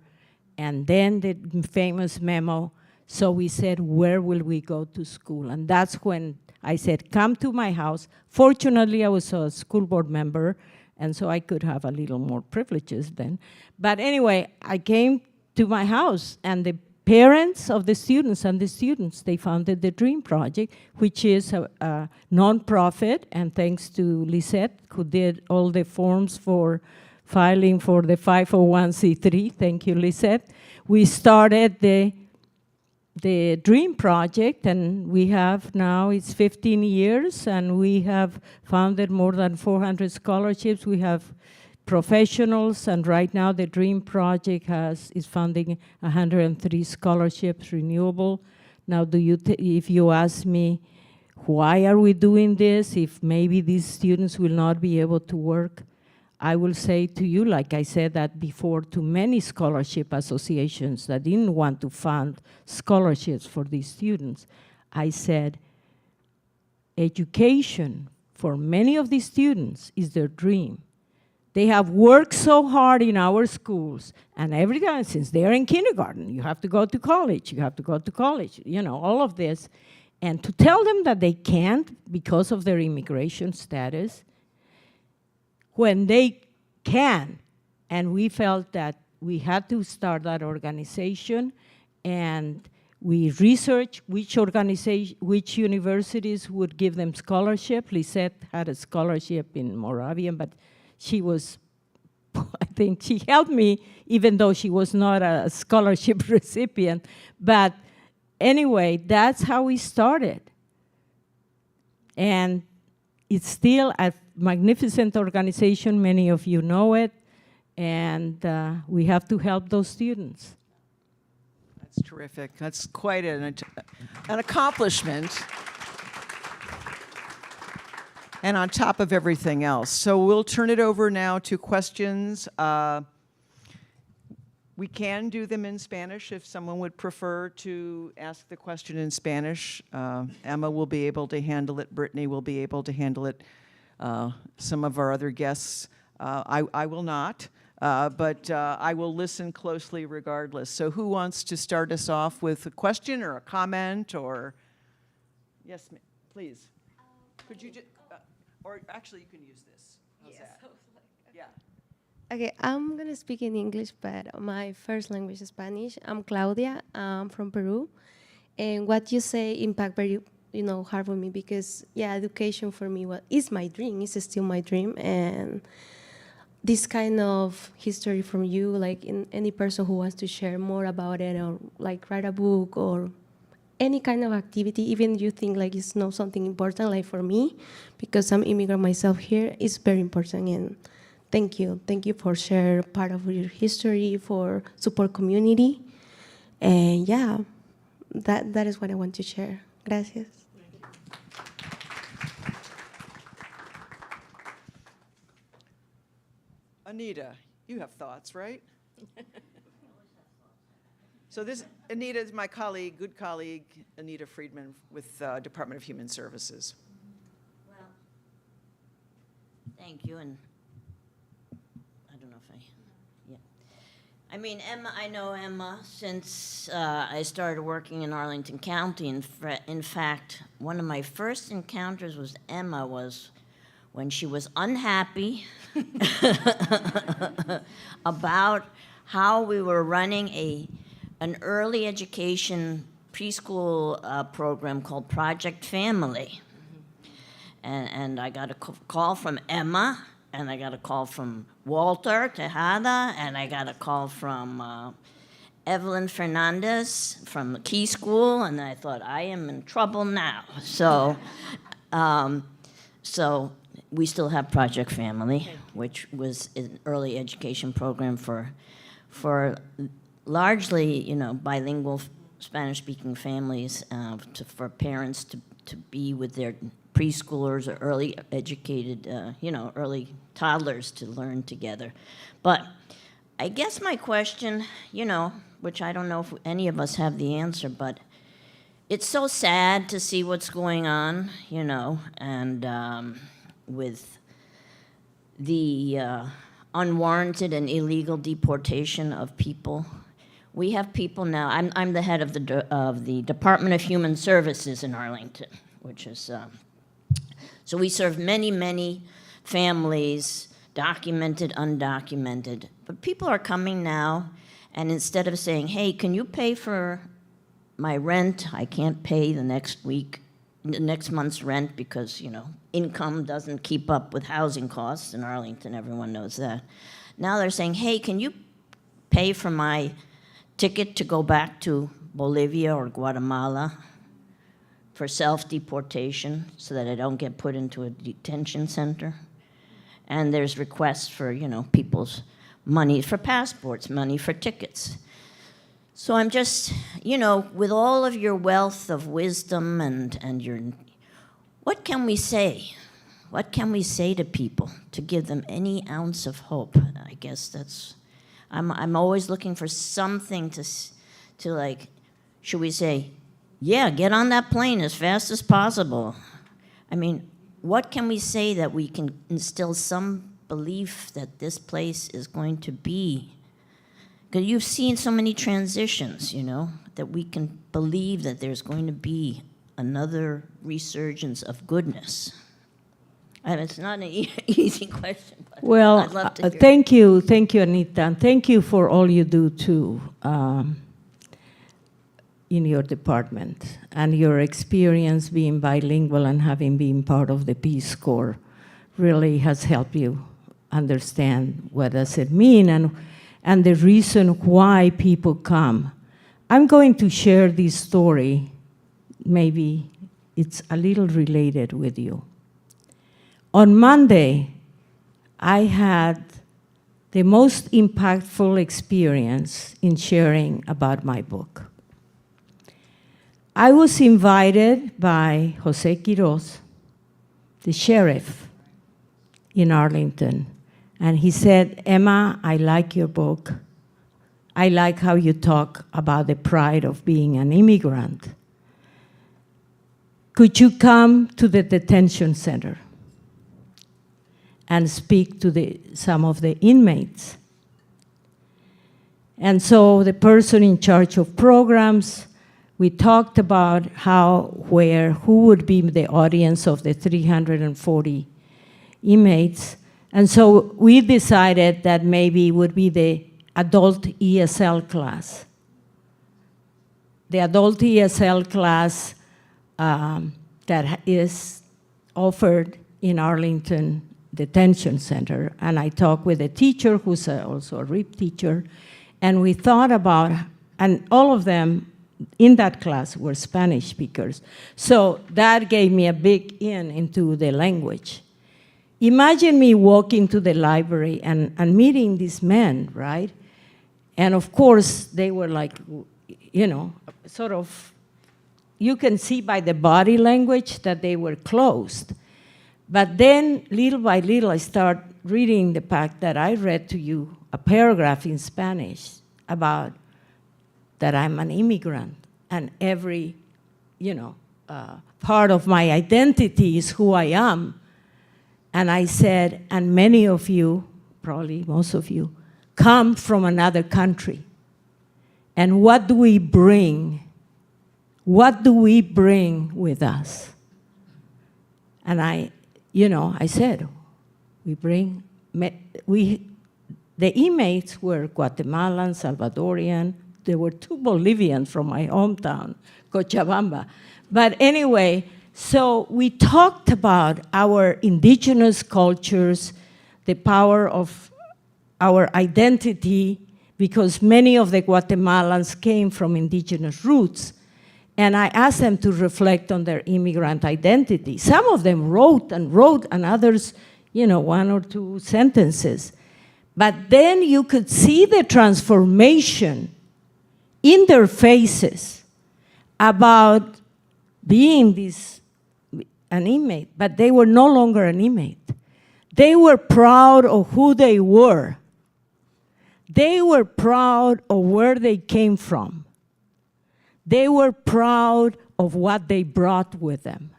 and then the famous memo. So we said, where will we go to school? And that's when I said, come to my house. Fortunately, I was a school board member, and so I could have a little more privileges then. But anyway, I came to my house, and the parents of the students and the students, they founded the DREAM Project, which is a nonprofit, and thanks to Lisette, who did all the forms for filing for the 501c3. Thank you, Lisette. We started the DREAM Project, and we have now, it's 15 years, and we have founded more than 400 scholarships. We have professionals, and right now the DREAM Project is funding 103 scholarships, renewable. Now, if you ask me, why are we doing this, if maybe these students will not be able to work, I will say to you, like I said that before, to many scholarship associations that didn't want to fund scholarships for these students, I said, education for many of these students is their dream. They have worked so hard in our schools, and every time since they're in kindergarten, you have to go to college, all of this. And to tell them that they can't because of their immigration status, when they can, and we felt that we had to start that organization, and we researched which universities would give them scholarship. Lisette had a scholarship in Moravian, but she was, I think she helped me, even though she was not a scholarship recipient. But anyway, that's how we started. And it's still a magnificent organization, many of you know it, and we have to help those students. That's terrific. That's quite an accomplishment. And on top of everything else. So we'll turn it over now to questions. We can do them in Spanish if someone would prefer to ask the question in Spanish. Emma will be able to handle it. Brittany will be able to handle it. Some of our other guests, I will not, but I will listen closely regardless. So who wants to start us off with a question or a comment or? Yes, please. Could you just, or actually you can use this. How's that? Yeah. Okay, I'm gonna speak in English, but my first language is Spanish. I'm Claudia. I'm from Peru, and what you say impact very, hard for me because education for me is my dream. It's still my dream, and this kind of history from you, like in any person who wants to share more about it, or like write a book or any kind of activity, even you think like it's not something important, like for me, because I'm immigrant myself here, it's very important. And thank you for sharing part of your history, for support community, and that is what I want to share. Gracias. Anita, you have thoughts, right? So this, Anita is my colleague, good colleague, Anita Friedman with Department of Human Services. Well, thank you, and I don't know if I mean, Emma, I know Emma since I started working in Arlington County. In fact, one of my first encounters with Emma was when she was unhappy about how we were running an early education preschool program called Project Family. And I got a call from Emma, and I got a call from Walter Tejada, and I got a call from Evelyn Fernandez from the Key School, and I thought, I am in trouble now. So, so we still have Project Family, which was an early education program for largely, bilingual Spanish-speaking families, for parents to be with their preschoolers or early educated, early toddlers to learn together. But I guess my question, which I don't know if any of us have the answer, but it's so sad to see what's going on, and with the unwarranted and illegal deportation of people. We have people now. I'm the head of the Department of Human Services in Arlington, which is so we serve many, many families, documented, undocumented. But people are coming now, and instead of saying, "Hey, can you pay for my rent? I can't pay the next month's rent because income doesn't keep up with housing costs in Arlington. Everyone knows that." Now they're saying, "Hey, can you pay for my ticket to go back to Bolivia or Guatemala for self-deportation so that I don't get put into a detention center?" And there's requests for, people's money for passports, money for tickets. So I'm just, with all of your wealth of wisdom and your, what can we say? What can we say to people to give them any ounce of hope? I guess that's, I'm always looking for something to like, should we say, yeah, get on that plane as fast as possible. I mean, what can we say that we can instill some belief that this place is going to be? Because you've seen so many transitions, that we can believe that there's going to be another resurgence of goodness. And it's not an easy question, but Well, I'd love to hear. thank you, Anita, and thank you for all you do too in your department, and your experience being bilingual and having been part of the Peace Corps really has helped you understand what does it mean and the reason why people come. I'm going to share this story. Maybe it's a little related with you. On Monday, I had the most impactful experience in sharing about my book. I was invited by Jose Quiroz, the sheriff in Arlington, and he said, "Emma, I like your book. I like how you talk about the pride of being an immigrant. Could you come to the detention center and speak to some of the inmates? And so the person in charge of programs, we talked about who would be the audience of the 340 inmates. And so we decided that maybe it would be the adult ESL class. The adult ESL class that is offered in Arlington Detention Center. And I talked with a teacher who's also a RIP teacher, and we thought about, and all of them in that class were Spanish speakers. So that gave me a big in into the language. Imagine me walking to the library and meeting these men, right? And of course, they were like, sort of, you can see by the body language that they were closed. But then, little by little, I start reading the fact that I read to you a paragraph in Spanish about that I'm an immigrant, and every, part of my identity is who I am. And I said, and many of you, probably most of you, come from another country. And what do we bring? What do we bring with us? And I said, the inmates were Guatemalan, Salvadorian. There were 2 Bolivians from my hometown, Cochabamba. But anyway, so we talked about our indigenous cultures, the power of our identity, because many of the Guatemalans came from indigenous roots. And I asked them to reflect on their immigrant identity. Some of them wrote, and others, 1 or 2 sentences. But then you could see the transformation in their faces about being an inmate, but they were no longer an inmate. They were proud of who they were. They were proud of where they came from. They were proud of what they brought with them.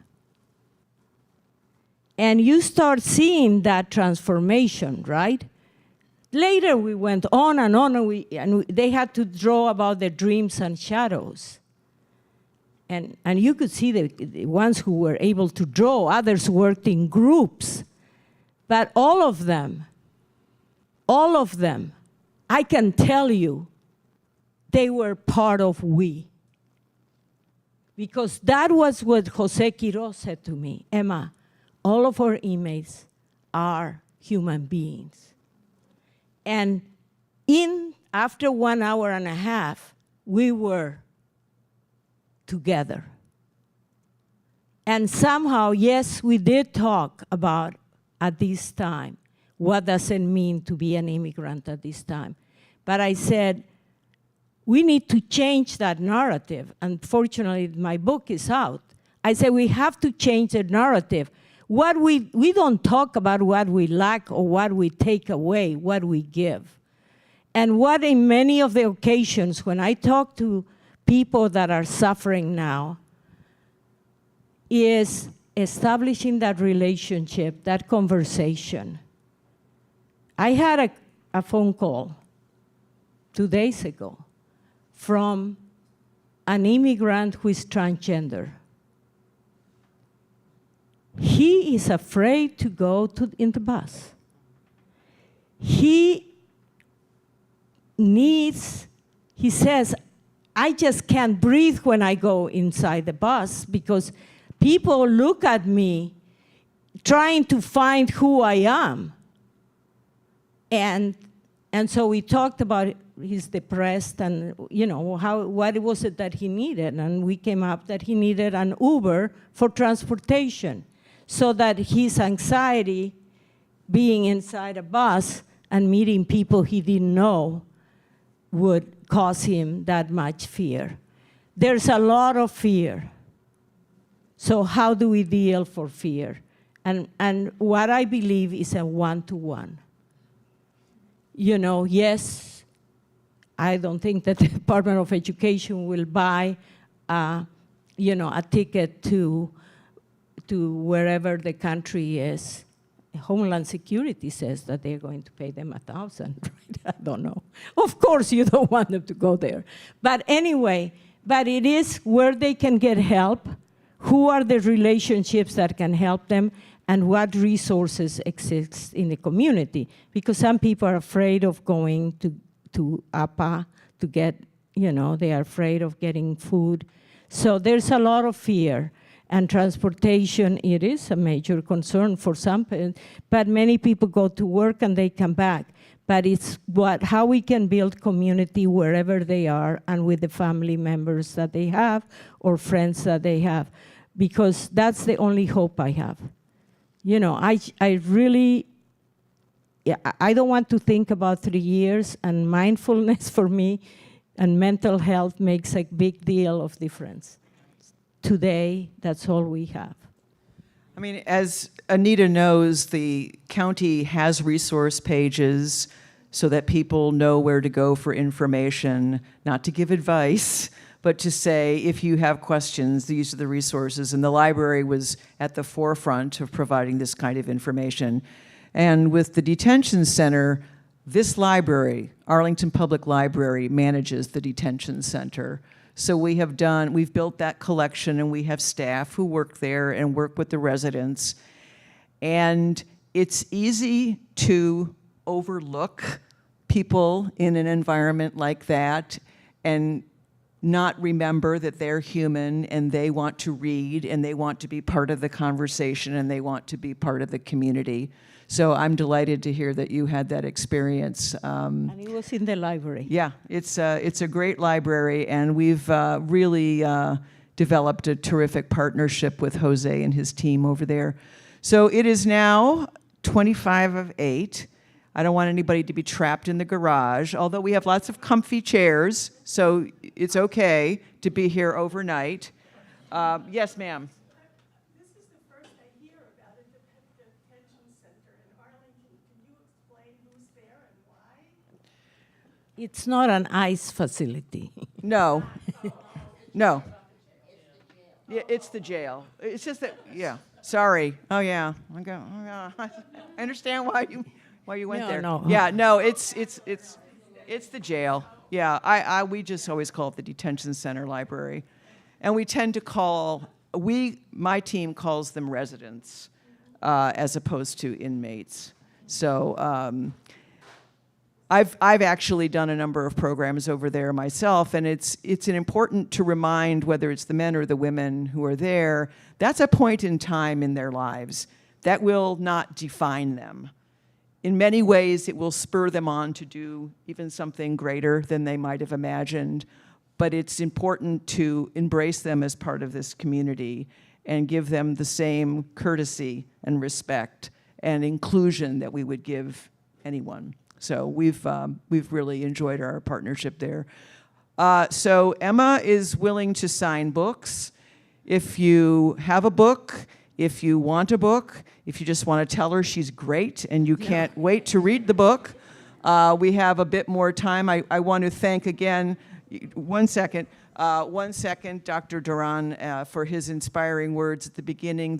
And you start seeing that transformation, right? Later we went on, and they had to draw about their dreams and shadows. And you could see the ones who were able to draw, others worked in groups. But all of them, I can tell you, they were part of we. Because that was what Jose Quiroz said to me, Emma, all of our inmates are human beings. And after 1 hour and a half, we were together. And somehow, yes, we did talk about, at this time, what does it mean to be an immigrant at this time? But I said, we need to change that narrative. Unfortunately, my book is out. I said, we have to change the narrative. We don't talk about what we lack or what we take away, what we give. And what in many of the occasions when I talk to people that are suffering now is establishing that relationship, that conversation. I had a phone call 2 days ago from an immigrant who is transgender. He is afraid to go in the bus. He says, I just can't breathe when I go inside the bus because people look at me trying to find who I am. And so we talked about he's depressed and what was it that he needed, and we came up that he needed an Uber for transportation so that his anxiety being inside a bus and meeting people he didn't know would cause him that much fear. There's a lot of fear. So how do we deal for fear? And what I believe is a one-to-one. Yes, I don't think that the Department of Education will buy, a ticket to wherever the country is. Homeland Security says that they're going to pay them $1,000. Right? I don't know. Of course, you don't want them to go there. But anyway, but it is where they can get help, who are the relationships that can help them, and what resources exist in the community. Because some people are afraid of going to APA to get, they are afraid of getting food. So there's a lot of fear. And transportation, it is a major concern for some parents, but many people go to work and they come back. But it's how we can build community wherever they are and with the family members that they have or friends that they have, because that's the only hope I have. I really, I don't want to think about 3 years, and mindfulness for me and mental health makes a big deal of difference. Today, that's all we have. I mean, as Anita knows, the county has resource pages so that people know where to go for information, not to give advice, but to say, if you have questions, these are the resources. And the library was at the forefront of providing this kind of information. And with the detention center, this library, Arlington Public Library, manages the detention center. So we've built that collection, and we have staff who work there and work with the residents. And it's easy to overlook people in an environment like that and not remember that they're human and they want to read and they want to be part of the conversation and they want to be part of the community. So I'm delighted to hear that you had that experience. And it was in the library. Yeah, it's a great library, and we've really developed a terrific partnership with Jose and his team over there. So it is now 25 of 8. I don't want anybody to be trapped in the garage, although we have lots of comfy chairs, so it's okay to be here overnight. Yes, ma'am. It's not an ICE facility. No. No. Yeah, it's the jail. It's just that, yeah. Sorry. Oh, yeah. I understand why you went there. No. Yeah, no, it's the jail. Yeah, we just always call it the detention center library. And we tend to my team calls them residents as opposed to inmates. So, I've actually done a number of programs over there myself, and it's important to remind, whether it's the men or the women who are there, that's a point in time in their lives. That will not define them. In many ways, it will spur them on to do even something greater than they might have imagined, but it's important to embrace them as part of this community and give them the same courtesy and respect and inclusion that we would give anyone. So we've really enjoyed our partnership there. So Emma is willing to sign books. If you have a book, if you want a book, if you just want to tell her she's great and you can't wait to read the book, we have a bit more time. I want to thank again, one second, Dr. Duran for his inspiring words at the beginning,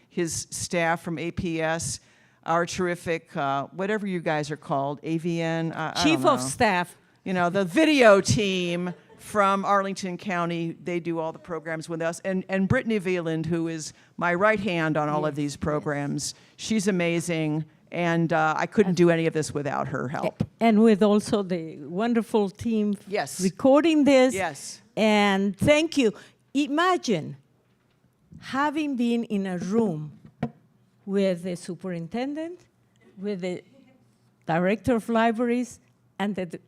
his staff from APS, our terrific, whatever you guys are called, AVN, I Chief don't know. of Staff. The video team from Arlington County, they do all the programs with us. And Brittany Violand, who is my right hand on all of these programs, she's amazing. And I couldn't do any of this without her help. And with also the wonderful team Yes. recording this. Yes. And thank you. Imagine having been in a room with the superintendent, with the director of libraries, and the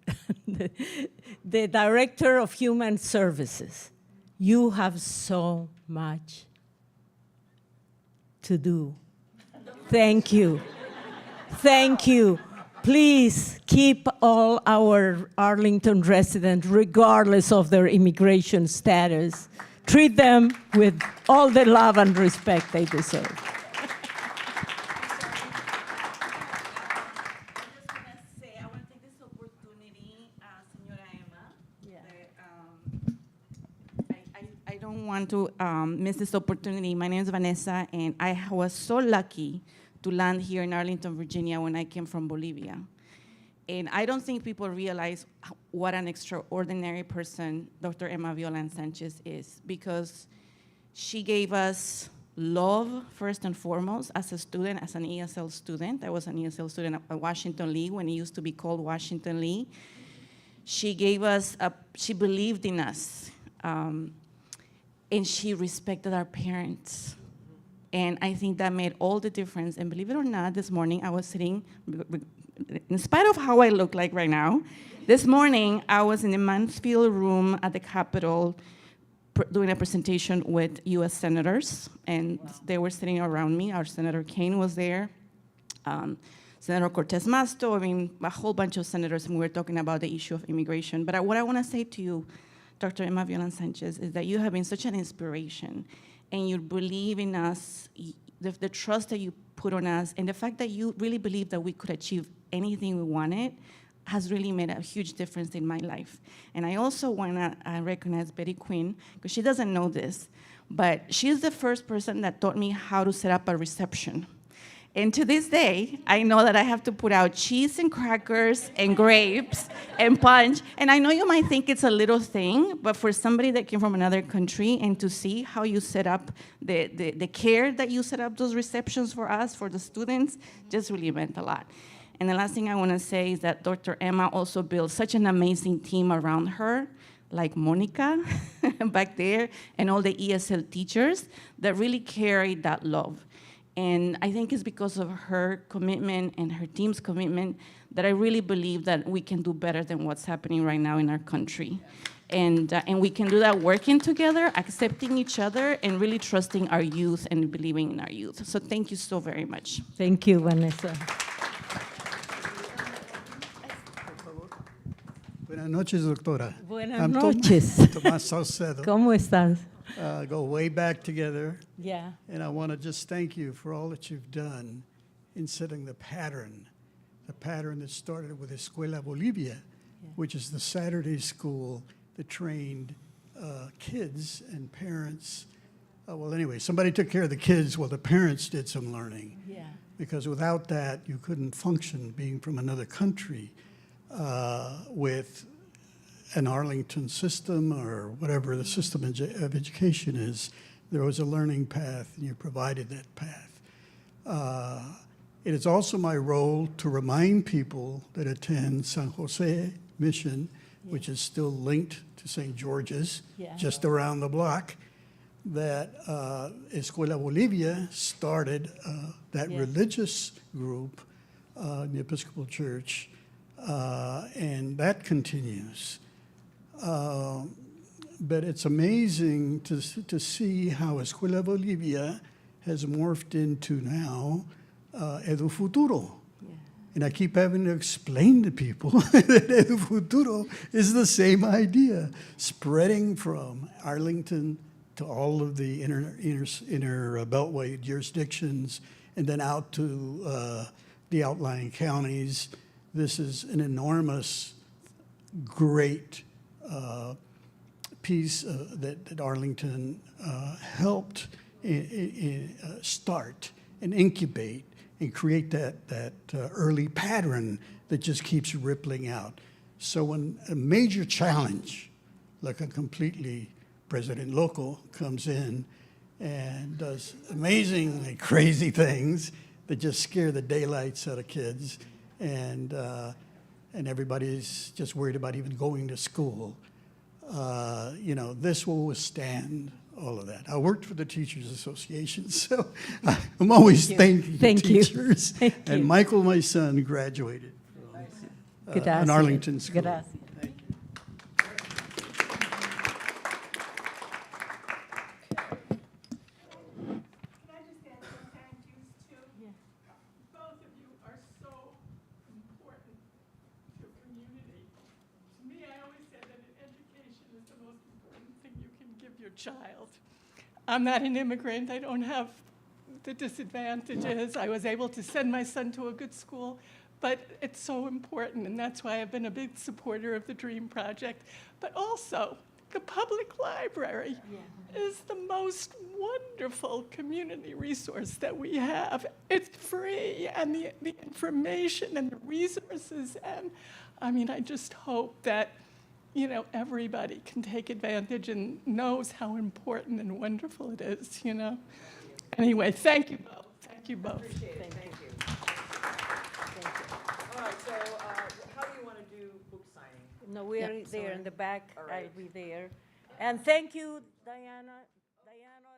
director of human services. You have so much to do. Thank you. Thank you. Please keep all our Arlington residents, regardless of their immigration status. Treat them with all the love and respect they deserve. don't want to miss this opportunity. My name is Vanessa, and I was so lucky to land here in Arlington, Virginia when I came from Bolivia. And I don't think people realize what an extraordinary person Dr. Emma Violand-Sanchez is, because she gave us love first and foremost as a student, as an ESL student. I was an ESL student at Washington Lee when it used to be called Washington Lee. She gave us, she believed in us, and she respected our parents. And I think that made all the difference. And believe it or not, this morning I was sitting, in spite of how I look like right now, this morning I was in the Mansfield room at the Capitol doing a presentation with US senators, and they were sitting around me. Our Senator Kane was there, Senator Cortez Masto, I mean, a whole bunch of senators, and we were talking about the issue of immigration. But what I want to say to you, Dr. Emma Violand-Sanchez, is that you have been such an inspiration, and you believe in us, the trust that you put on us, and the fact that you really believe that we could achieve anything we wanted has really made a huge difference in my life. And I also want to recognize Betty Quinn, because she doesn't know this, but she's the first person that taught me how to set up a reception. And to this day, I know that I have to put out cheese and crackers and grapes and punch. And I know you might think it's a little thing, but for somebody that came from another country and to see how you set up the care that you set up those receptions for us, for the students, just really meant a lot. And the last thing I want to say is that Dr. Emma also built such an amazing team around her, like Monica back there, and all the ESL teachers that really carried that love. And I think it's because of her commitment and her team's commitment that I really believe that we can do better than what's happening right now in our country. And we can do that working together, accepting each other, and really trusting our youth and believing in our youth. So thank you so very much. Thank you, Vanessa. Buenas noches, doctora. Buenas I'm noches. Tomás Saucedo. ¿Cómo estás? Go way back together, Yeah. and I want to just thank you for all that you've done in setting the pattern that started with Escuela Bolivia, which is the Saturday school that trained kids and parents. Well, anyway, somebody took care of the kids while the parents did some learning. Yeah. Because without that, you couldn't function being from another country with an Arlington system or whatever the system of education is. There was a learning path, and you provided that path. It is also my role to remind people that attend San Jose Mission, which is still linked to St. George's, just around the block, that Escuela Bolivia started that religious group in the Episcopal Church, and that continues. But it's amazing to see how Escuela Bolivia has morphed into now Edu Futuro. And I keep having to explain to people that Edu Futuro is the same idea, spreading from Arlington to all of the inner Beltway jurisdictions, and then out to the outlying counties. This is an enormous, great piece that Arlington helped start and incubate and create that early pattern that just keeps rippling out. So when a major challenge, like a completely President Loco comes in and does amazingly crazy things that just scare the daylights out of kids, and everybody's just worried about even going to school. This will withstand all of that. I worked for the Teachers Association, so I'm always thanking teachers. Thank you. And Michael, my son, graduated from an Arlington school. Gracias. Thank you. Can I just add some thank yous too? Both of you are so important to a community. To me, I always said that education is the most important thing you can give your child. I'm not an immigrant. I don't have the disadvantages. I was able to send my son to a good school, but it's so important, and that's why I've been a big supporter of the DREAM project. But also, the public library is the most wonderful community resource that we have. It's free, and the information and the resources, and I mean, I just hope that, you know, everybody can take advantage and knows how important and wonderful it is, you know. Anyway, thank you both. Thank you both. Appreciate it. Thank you. All right, so how do you want to do book signing? No, we are there in the back. All right. I'll be there. And thank you, Diana. Diana